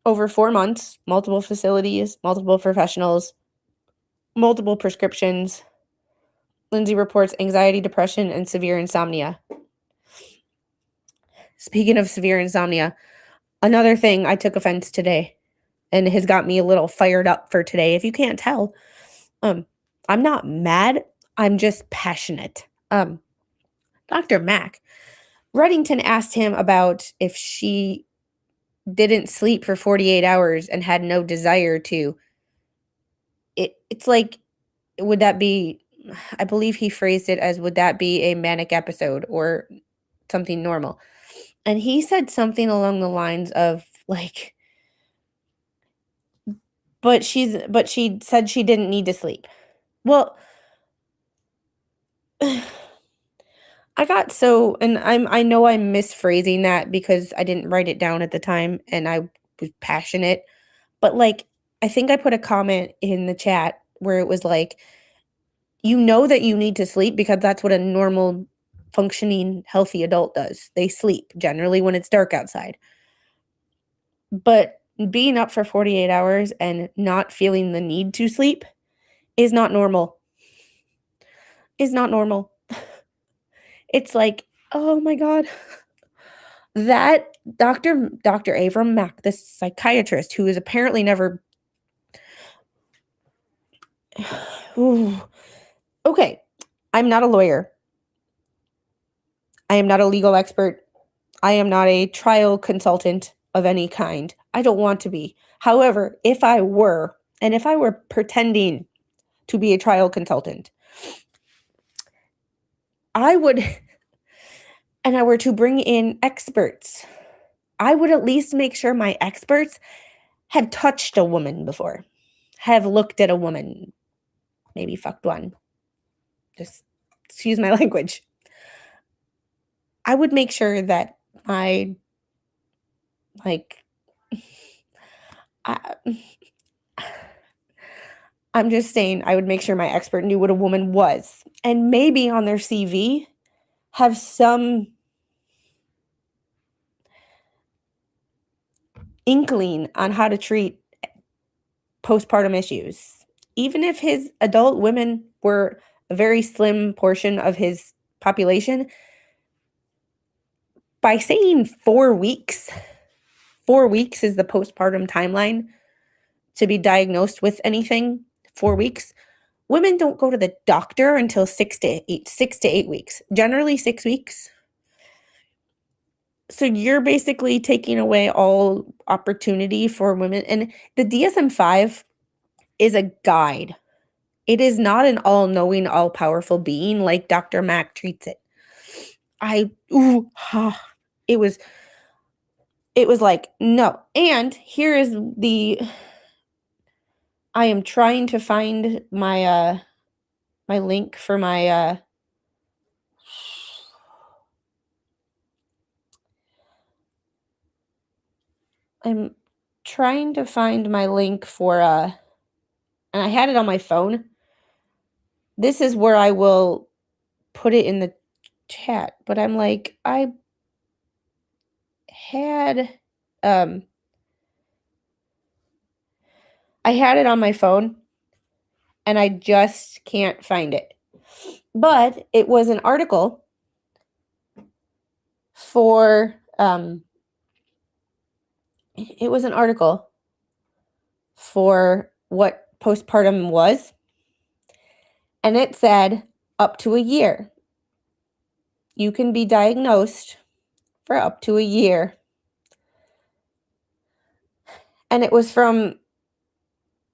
B: over 4 months, multiple facilities, multiple professionals, multiple prescriptions. Lindsay reports anxiety, depression, and severe insomnia. Speaking of severe insomnia, another thing I took offense today and has got me a little fired up for today. If you can't tell, I'm not mad. I'm just passionate. Dr. Mack, Reddington asked him about if she didn't sleep for 48 hours and had no desire to. It's like, would that be, I believe he phrased it as, would that be a manic episode or something normal? And he said something along the lines of like, but she said she didn't need to sleep. Well, I got so, and I know I'm misphrasing that because I didn't write it down at the time and I was passionate, but like, I think I put a comment in the chat where it was like, you know that you need to sleep because that's what a normal functioning healthy adult does. They sleep generally when it's dark outside. But being up for 48 hours and not feeling the need to sleep is not normal. Is not normal. It's like, oh my God. That Dr. Avram Mack, this psychiatrist who is apparently never. Ooh. Okay, I'm not a lawyer. I am not a legal expert. I am not a trial consultant of any kind. I don't want to be. However, if I were, and if I were pretending to be a trial consultant, I would, and I were to bring in experts, I would at least make sure my experts have touched a woman before, have looked at a woman, maybe fucked one. Just excuse my language. I would make sure that I, I'm just saying, I would make sure my expert knew what a woman was. And maybe on their CV, have some inkling on how to treat postpartum issues. Even if his adult women were a very slim portion of his population, by saying 4 weeks, 4 weeks is the postpartum timeline to be diagnosed with anything, 4 weeks. Women don't go to the doctor until 6 to 8 weeks, generally 6 weeks. So you're basically taking away all opportunity for women. And the DSM-5 is a guide. It is not an all-knowing, all-powerful being like Dr. Mack treats it. It was like, no. And here is I am trying to find my my link for my I'm trying to find my link for and I had it on my phone. This is where I will put it in the chat, but I'm like, I had it on my phone and I just can't find it. But it was an article for what postpartum was, and it said up to a year. You can be diagnosed for up to a year. And it was from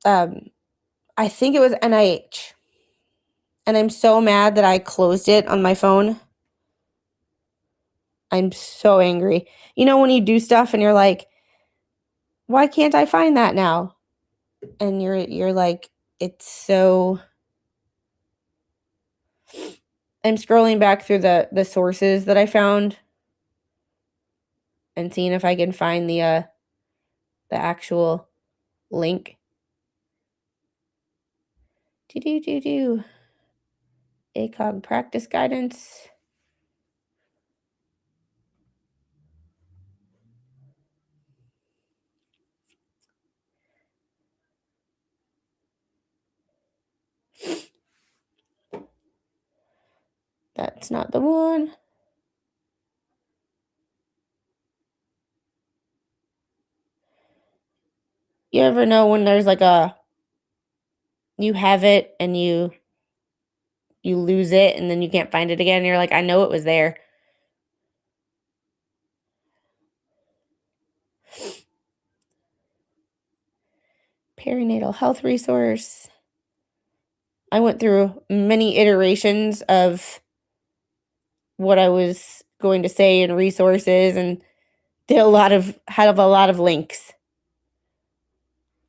B: I think it was NIH. And I'm so mad that I closed it on my phone. I'm so angry. You know when you do stuff and you're like, why can't I find that now? And you're like, it's so. I'm scrolling back through the sources that I found and seeing if I can find the actual link. ACOG practice guidance. That's not the one. You ever know when there's like you have it and you lose it and then you can't find it again and you're like, I know it was there. Perinatal health resource. I went through many iterations of what I was going to say and resources and had a lot of links.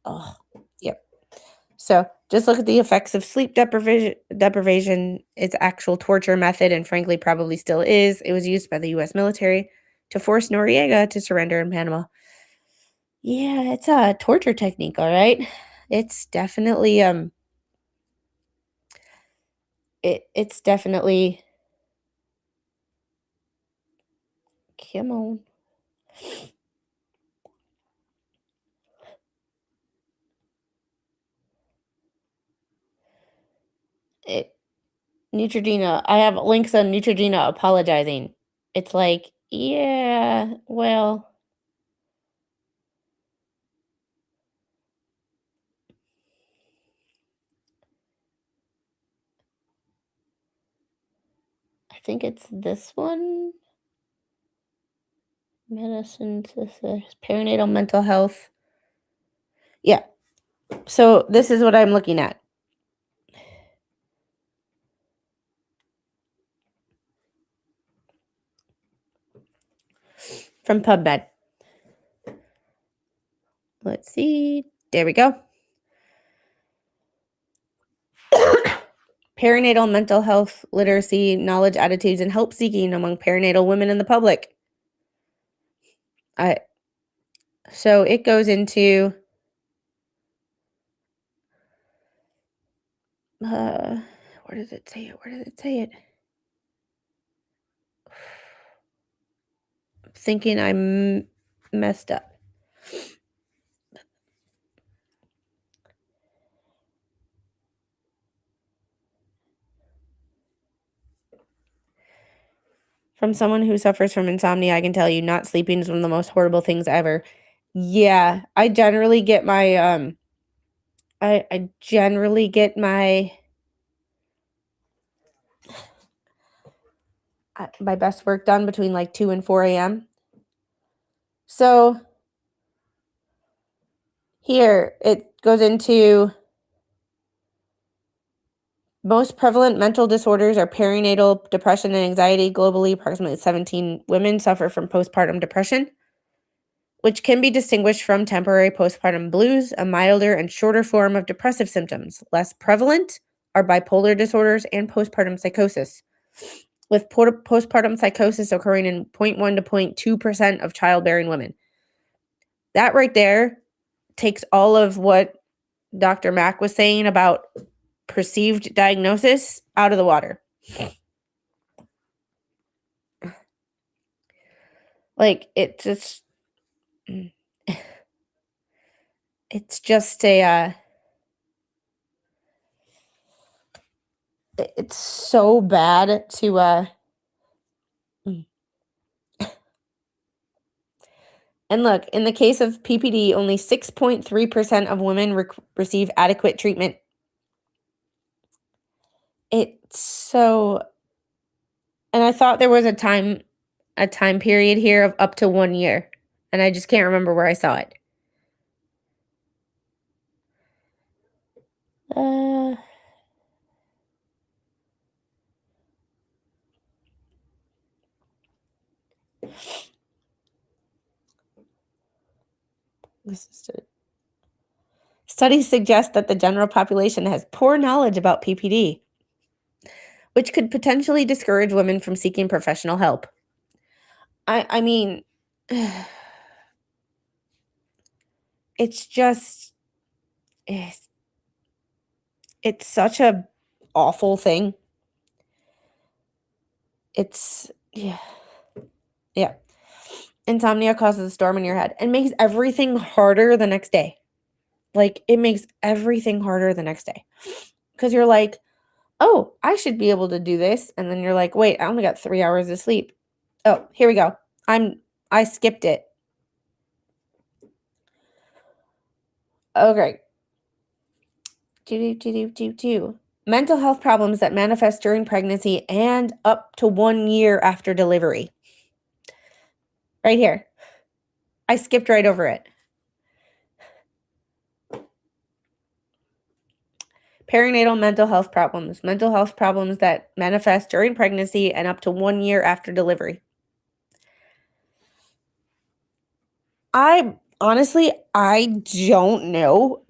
B: Oh, yep. So just look at the effects of sleep deprivation. It's actual torture method and frankly probably still is. It was used by the U.S. military to force Noriega to surrender in Panama. Yeah, it's a torture technique, all right. It's definitely it's definitely come on. Neutrogena. I have links on Neutrogena apologizing. It's like, yeah, well, I think it's this one. Medicine, perinatal mental health. Yeah. So this is what I'm looking at. From PubMed. Let's see. There we go. Perinatal mental health literacy, knowledge, attitudes, and help seeking among perinatal women in the public. So it goes into where does it say it? Where does it say it? Thinking I'm messed up. From someone who suffers from insomnia, I can tell you not sleeping is one of the most horrible things ever. Yeah, I generally get my I generally get my best work done between like 2 and 4 a.m. So here it goes into most prevalent mental disorders are perinatal depression and anxiety. Globally, approximately 17 women suffer from postpartum depression, which can be distinguished from temporary postpartum blues, a milder and shorter form of depressive symptoms. Less prevalent are bipolar disorders and postpartum psychosis, with postpartum psychosis occurring in 0.1 to 0.2% of childbearing women. That right there takes all of what Dr. Mack was saying about perceived diagnosis out of the water. Like, it's just it's so bad to and look, in the case of PPD, only 6.3% of women receive adequate treatment. It's so, and I thought there was a time period here of up to 1 year, and I just can't remember where I saw it. Studies suggest that the general population has poor knowledge about PPD, which could potentially discourage women from seeking professional help. I mean, it's just, it's such a awful thing. Yeah. Insomnia causes a storm in your head and makes everything harder the next day. Like, it makes everything harder the next day. Because you're like, oh, I should be able to do this. And then you're like, wait, I only got 3 hours of sleep. Oh, here we go. I skipped it. Okay. Mental health problems that manifest during pregnancy and up to 1 year after delivery. Right here. I skipped right over it. Perinatal mental health problems that manifest during pregnancy and up to 1 year after delivery. I don't know,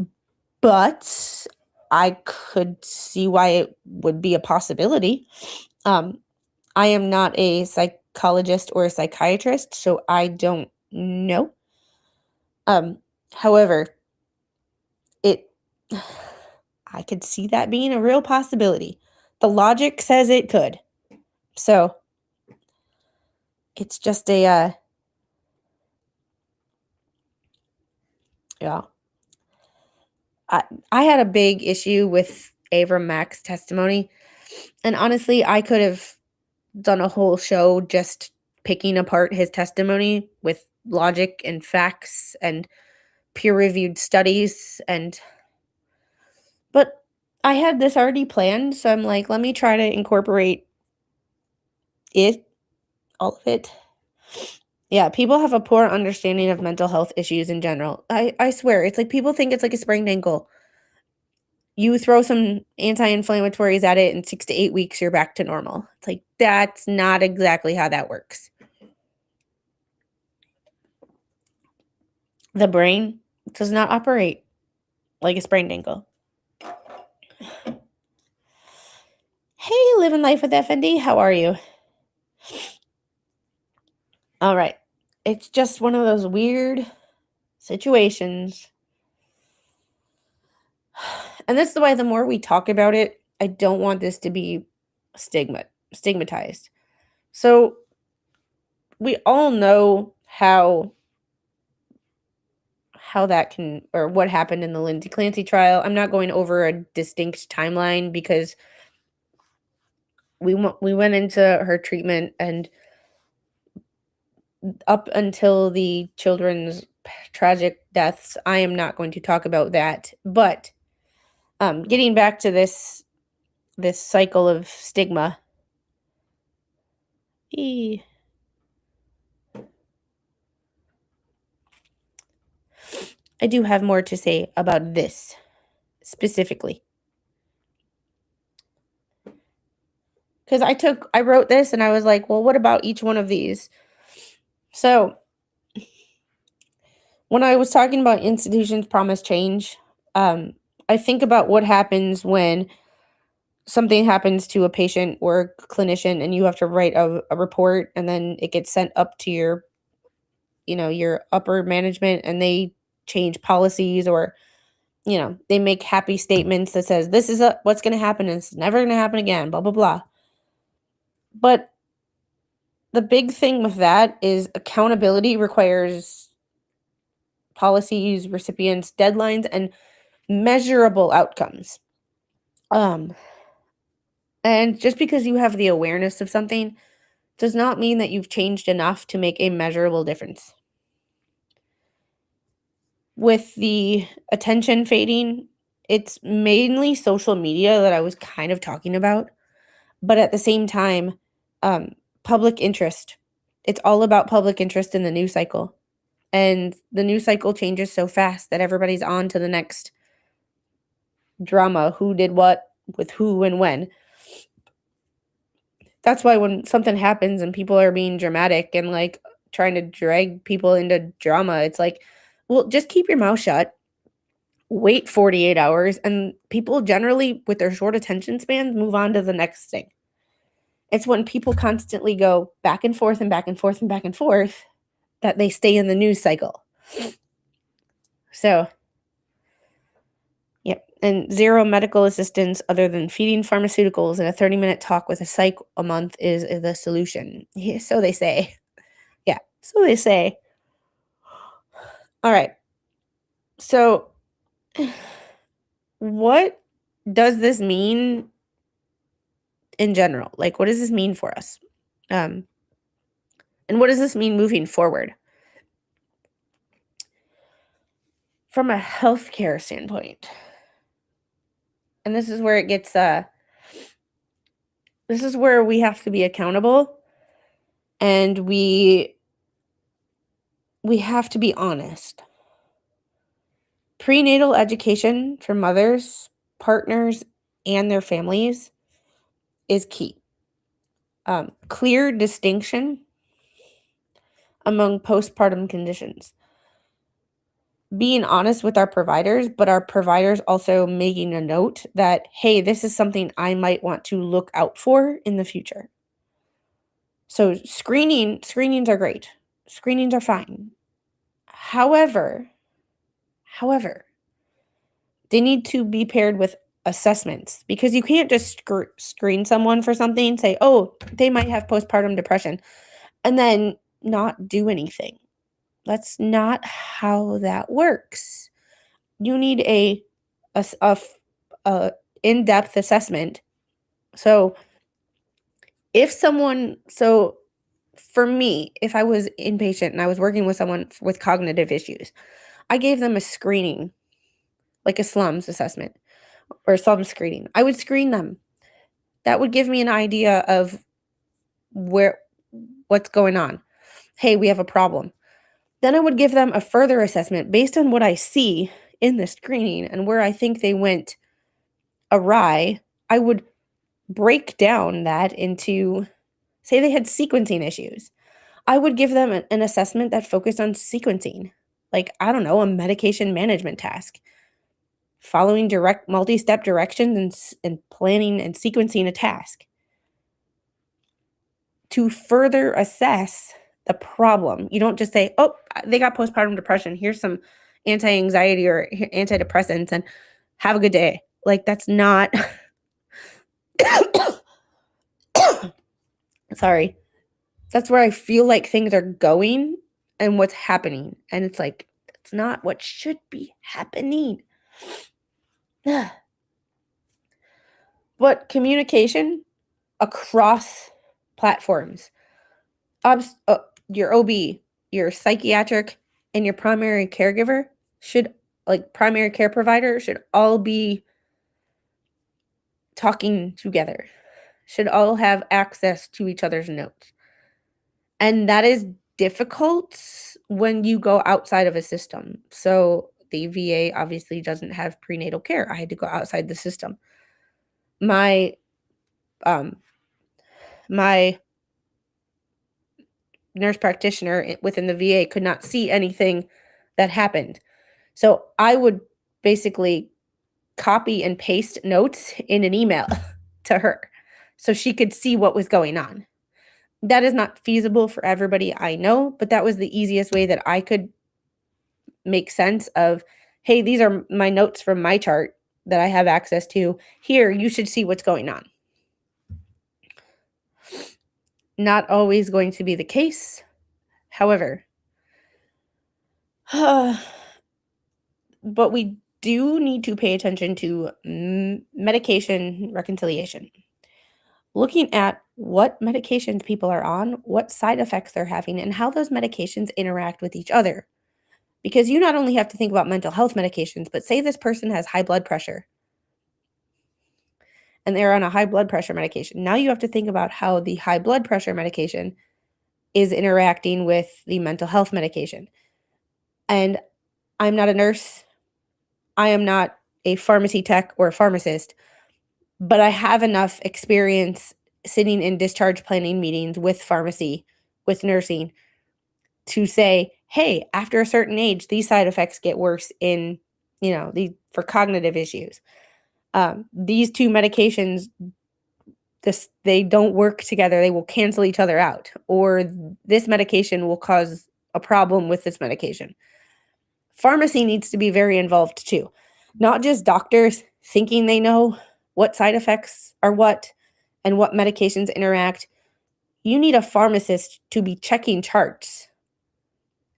B: but I could see why it would be a possibility. I am not a psychologist or a psychiatrist, so I don't know. However, I could see that being a real possibility. The logic says it could. So it's just yeah. I had a big issue with Avram Mack's testimony. And honestly, I could have done a whole show just picking apart his testimony with logic and facts and peer-reviewed studies but I had this already planned, so I'm like, let me try to incorporate all of it. Yeah, people have a poor understanding of mental health issues in general. I swear, it's like people think it's like a sprained ankle. You throw some anti-inflammatories at it, in 6 to 8 weeks, you're back to normal. It's like, that's not exactly how that works. The brain does not operate like a sprained ankle. Hey, living life with FND, how are you? All right. It's just one of those weird situations. And that's the way the more we talk about it, I don't want this to be stigmatized. So we all know how that can, or what happened in the Lindsay Clancy trial. I'm not going over a distinct timeline because we went into her treatment and up until the children's tragic deaths. I am not going to talk about that. But getting back to this cycle of stigma. I do have more to say about this specifically. Because I wrote this and I was like, well, what about each one of these? So when I was talking about institutions promise change, I think about what happens when something happens to a patient or a clinician and you have to write a report and then it gets sent up to your upper management and they change policies or they make happy statements that says this is what's going to happen and it's never going to happen again, blah blah blah. But the big thing with that is accountability requires policies, recipients, deadlines, and measurable outcomes. And just because you have the awareness of something does not mean that you've changed enough to make a measurable difference. With the attention fading, it's mainly social media that I was kind of talking about. But at the same time, public interest. It's all about public interest in the news cycle. And the news cycle changes so fast that everybody's on to the next drama. Who did what with who and when. That's why when something happens and people are being dramatic and like trying to drag people into drama, it's like, well, just keep your mouth shut. Wait 48 hours. And people generally, with their short attention spans, move on to the next thing. It's when people constantly go back and forth and back and forth and back and forth that they stay in the news cycle. So, yep. And zero medical assistance other than feeding pharmaceuticals and a 30-minute talk with a psych a month is the solution. Yeah, so they say. Yeah, so they say. All right. So, what does this mean in general. Like, what does this mean for us? And what does this mean moving forward? From a healthcare standpoint, and this is where it gets, this is where we have to be accountable, and we have to be honest. Prenatal education for mothers, partners, and their families is key. Clear distinction among postpartum conditions. Being honest with our providers, but our providers also making a note that, hey, this is something I might want to look out for in the future. So screenings are great. Screenings are fine. However, they need to be paired with assessments, because you can't just screen someone for something, say, oh, they might have postpartum depression, and then not do anything. That's not how that works. You need a in-depth assessment. So for me, if I was inpatient and I was working with someone with cognitive issues, I gave them a screening, like a slums assessment or slum screening. I would screen them. That would give me an idea of what's going on. Hey, we have a problem. Then I would give them a further assessment based on what I see in the screening and where I think they went awry. I would break down that into, say they had sequencing issues. I would give them an assessment that focused on sequencing, like, I don't know, a medication management task, following direct multi-step directions and planning and sequencing a task to further assess the problem. You don't just say, oh, they got postpartum depression. Here's some anti-anxiety or antidepressants and have a good day. Like, that's not, sorry. That's where I feel like things are going and what's happening. And it's like, it's not what should be happening. But communication across platforms, your OB, your psychiatric, and your primary caregiver primary care provider should all be talking together, should all have access to each other's notes. And that is difficult when you go outside of a system. So the VA obviously doesn't have prenatal care. I had to go outside the system. My nurse practitioner within the VA could not see anything that happened. So I would basically copy and paste notes in an email to her so she could see what was going on. That is not feasible for everybody, I know, but that was the easiest way that I could make sense of, hey, these are my notes from my chart that I have access to. Here, you should see what's going on. Not always going to be the case. However, but we do need to pay attention to medication reconciliation. Looking at what medications people are on, what side effects they're having, and how those medications interact with each other. Because you not only have to think about mental health medications, but say this person has high blood pressure and they're on a high blood pressure medication. Now you have to think about how the high blood pressure medication is interacting with the mental health medication. And I'm not a nurse. I am not a pharmacy tech or a pharmacist, but I have enough experience sitting in discharge planning meetings with pharmacy, with nursing, to say, hey, after a certain age, these side effects get worse for cognitive issues. These two medications, they don't work together. They will cancel each other out. Or this medication will cause a problem with this medication. Pharmacy needs to be very involved too. Not just doctors thinking they know what side effects are what and what medications interact. You need a pharmacist to be checking charts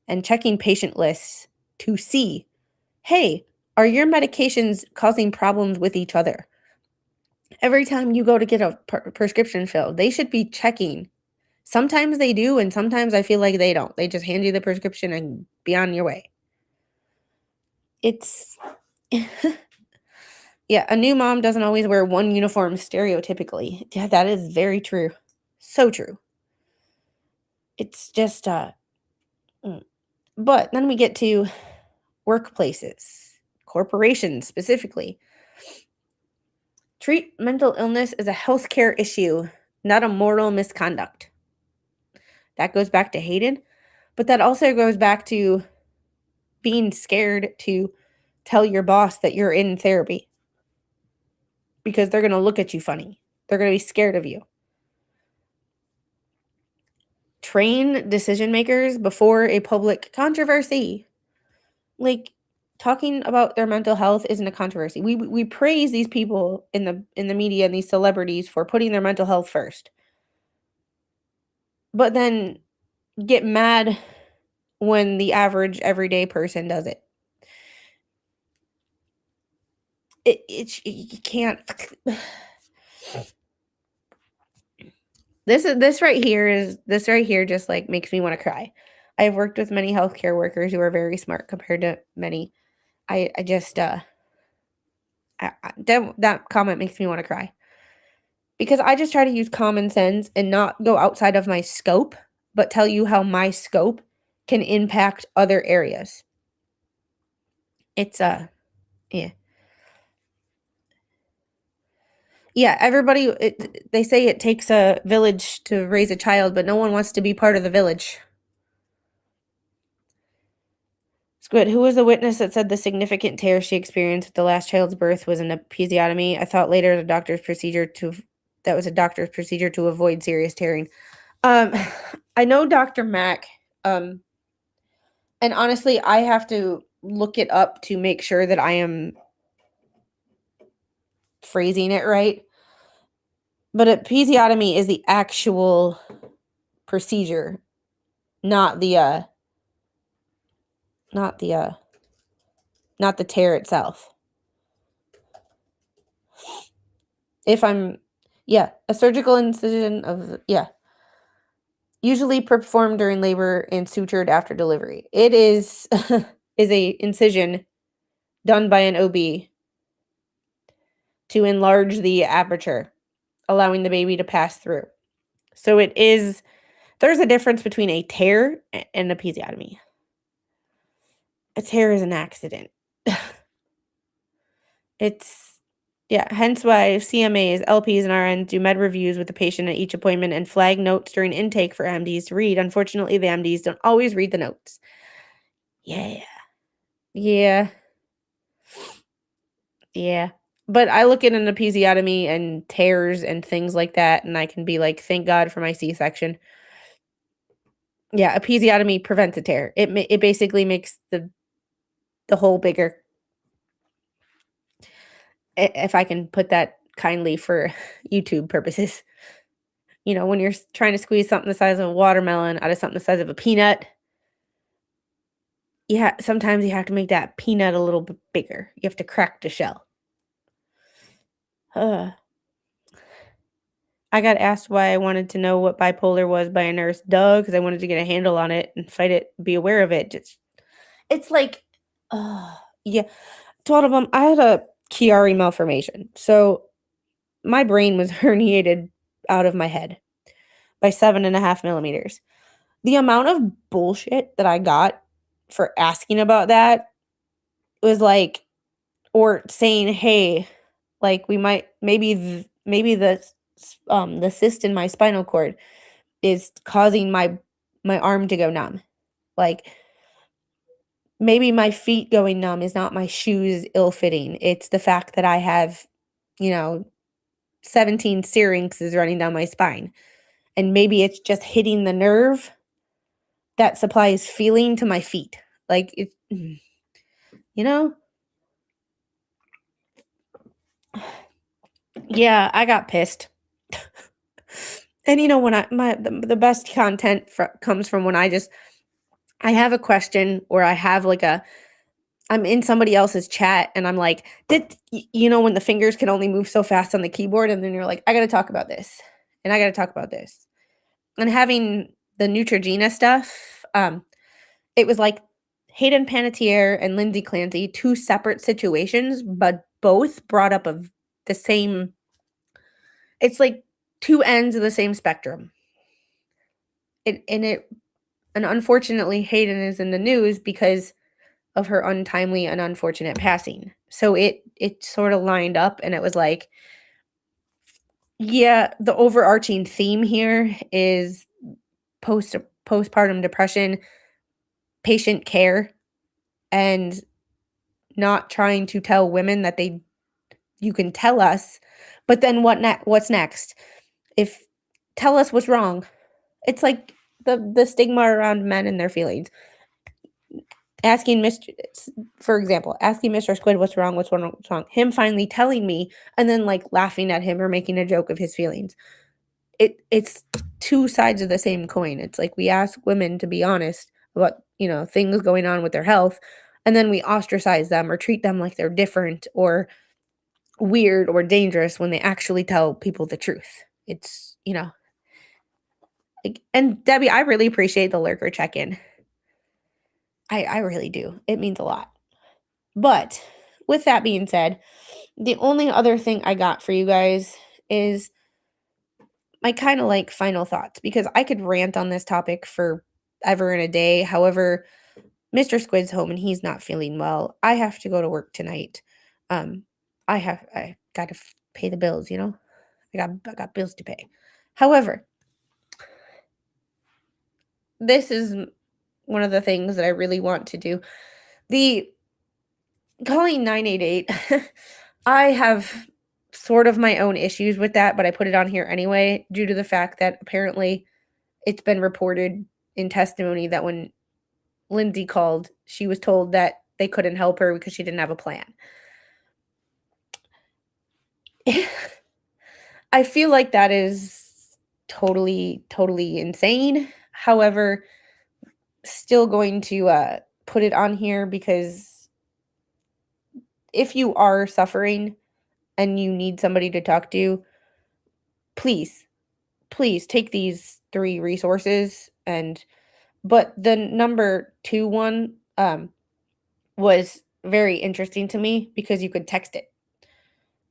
B: and checking patient lists to see, hey, are your medications causing problems with each other? Every time you go to get a prescription filled, they should be checking. Sometimes they do, and sometimes I feel like they don't. They just hand you the prescription and be on your way. It's yeah, a new mom doesn't always wear one uniform stereotypically. Yeah, that is very true. So true. It's just but then we get to workplaces, corporations specifically. Treat mental illness as a healthcare issue, not a moral misconduct. That goes back to Hayden, but that also goes back to being scared to tell your boss that you're in therapy because they're going to look at you funny. They're going to be scared of you. Train decision makers before a public controversy. Like, talking about their mental health isn't a controversy. We praise these people in the media and these celebrities for putting their mental health first. But then get mad when the average everyday person does it. You can't. This right here just like makes me want to cry. I've worked with many healthcare workers who are very smart compared to many. I just that comment makes me want to cry because I just try to use common sense and not go outside of my scope, but tell you how my scope can impact other areas. It's yeah. Yeah, everybody, they say it takes a village to raise a child, but no one wants to be part of the village. It's good. Who was the witness that said the significant tear she experienced with the last child's birth was an episiotomy? I thought later that was a doctor's procedure to avoid serious tearing. I know Dr. Mack, and honestly, I have to look it up to make sure that I am phrasing it right. But episiotomy is the actual procedure, not the tear itself. A surgical incision usually performed during labor and sutured after delivery. It is is a incision done by an OB to enlarge the aperture, allowing the baby to pass through. So there's a difference between a tear and an episiotomy. A tear is an accident. Hence why CMAs, LPs, and RNs do med reviews with the patient at each appointment and flag notes during intake for MDs to read. Unfortunately, the MDs don't always read the notes. Yeah. But I look at an episiotomy and tears and things like that, and I can be like, thank God for my C-section. Yeah, episiotomy prevents a tear. It basically makes the hole bigger. If I can put that kindly for YouTube purposes. You know, when you're trying to squeeze something the size of a watermelon out of something the size of a peanut, sometimes you have to make that peanut a little bit bigger. You have to crack the shell. I got asked why I wanted to know what bipolar was by a nurse. Because I wanted to get a handle on it and fight it, be aware of it. It's like, yeah. 12 of them. I had a Chiari malformation. So my brain was herniated out of my head by 7.5 millimeters. The amount of bullshit that I got for asking about that was like, or saying, hey, like maybe the cyst in my spinal cord is causing my arm to go numb. Like, maybe my feet going numb is not my shoes ill-fitting. It's the fact that I have, 17 syrinxes running down my spine. And maybe it's just hitting the nerve that supplies feeling to my feet. Like, it's, yeah, I got pissed. And when the best content comes from when I have a question or I have like a I'm in somebody else's chat and I'm like, you know, when the fingers can only move so fast on the keyboard, and then you're like, I got to talk about this and I got to talk about this. And having the Neutrogena stuff, it was like Hayden Panettiere and Lindsay Clancy, two separate situations, but both brought up of the same. It's like two ends of the same spectrum. And unfortunately, Hayden is in the news because of her untimely and unfortunate passing. So it sort of lined up, and it was like, yeah, the overarching theme here is postpartum depression, patient care, and not trying to tell women that you can tell us, but then what's next? If tell us what's wrong. It's like the stigma around men and their feelings. For example, asking Mr. Squid what's wrong, what's wrong, what's wrong. Him finally telling me, and then like laughing at him or making a joke of his feelings. It's two sides of the same coin. It's like we ask women to be honest about, things going on with their health, and then we ostracize them or treat them like they're different or weird or dangerous when they actually tell people the truth. It's, like, and Debbie, I really appreciate the lurker check-in. I really do. It means a lot. But with that being said, the only other thing I got for you guys is my kind of like final thoughts, because I could rant on this topic for ever and a day. However, Mr. Squid's home and he's not feeling well. I have to go to work tonight. I got to pay the bills, I got bills to pay. However, this is one of the things that I really want to do. The calling 988, I have sort of my own issues with that, but I put it on here anyway due to the fact that apparently it's been reported in testimony that when Lindsay called, she was told that they couldn't help her because she didn't have a plan. I feel like that is totally, totally insane. However, still going to put it on here because if you are suffering and you need somebody to talk to, please take these 3 resources. But the number 2 one was very interesting to me because you could text it.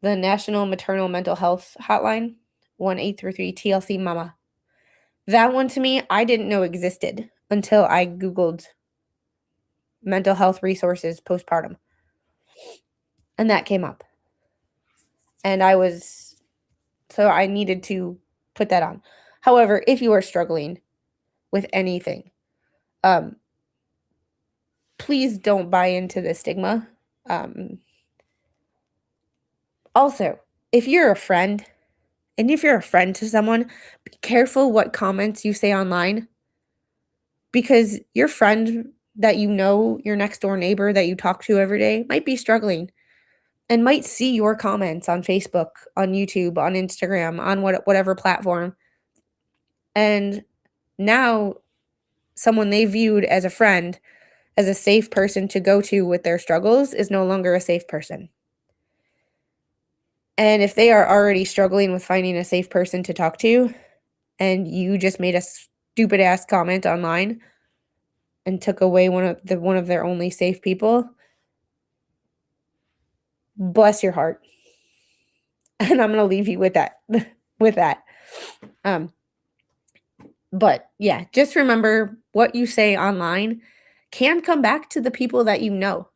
B: The National Maternal Mental Health Hotline, 1-833-TLC Mama. That one to me, I didn't know existed until I Googled mental health resources postpartum. And that came up. And so I needed to put that on. However, if you are struggling with anything, please don't buy into the stigma. Also, if you're a friend, and if you're a friend to someone, be careful what comments you say online, because your friend that your next door neighbor that you talk to every day might be struggling and might see your comments on Facebook, on YouTube, on Instagram, on whatever platform. And now someone they viewed as a friend, as a safe person to go to with their struggles, is no longer a safe person. And if they are already struggling with finding a safe person to talk to, and you just made a stupid ass comment online and took away one of their only safe people, bless your heart. And I'm going to leave you with that. But yeah, just remember what you say online can come back to the people that you know.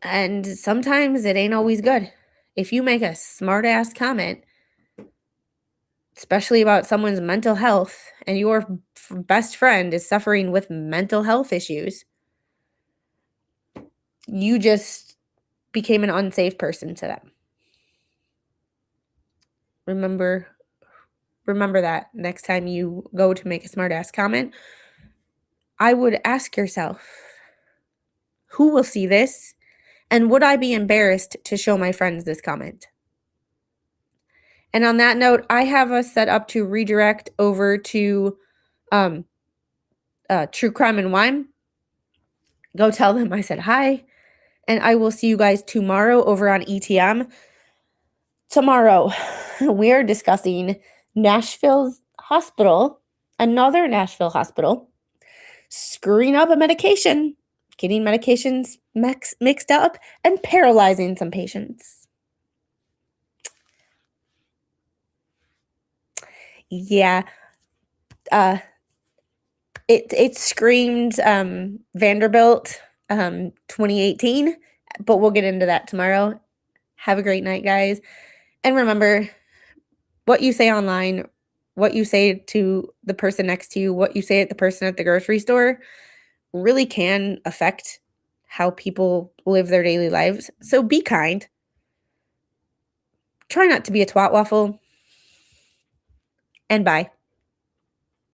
B: And sometimes it ain't always good. If you make a smart ass comment, especially about someone's mental health, and your best friend is suffering with mental health issues, you just became an unsafe person to them. Remember that next time you go to make a smart ass comment. I would ask yourself, who will see this? And would I be embarrassed to show my friends this comment? And on that note, I have us set up to redirect over to True Crime and Wine. Go tell them I said hi. And I will see you guys tomorrow over on ETM. Tomorrow, we are discussing Nashville's hospital, another Nashville hospital, screwing up a medication, getting medications mixed up, and paralyzing some patients. Yeah. It screamed Vanderbilt 2018, but we'll get into that tomorrow. Have a great night, guys. And remember, what you say online, what you say to the person next to you, what you say at the person at the grocery store really can affect how people live their daily lives. So be kind. Try not to be a twat waffle. And bye.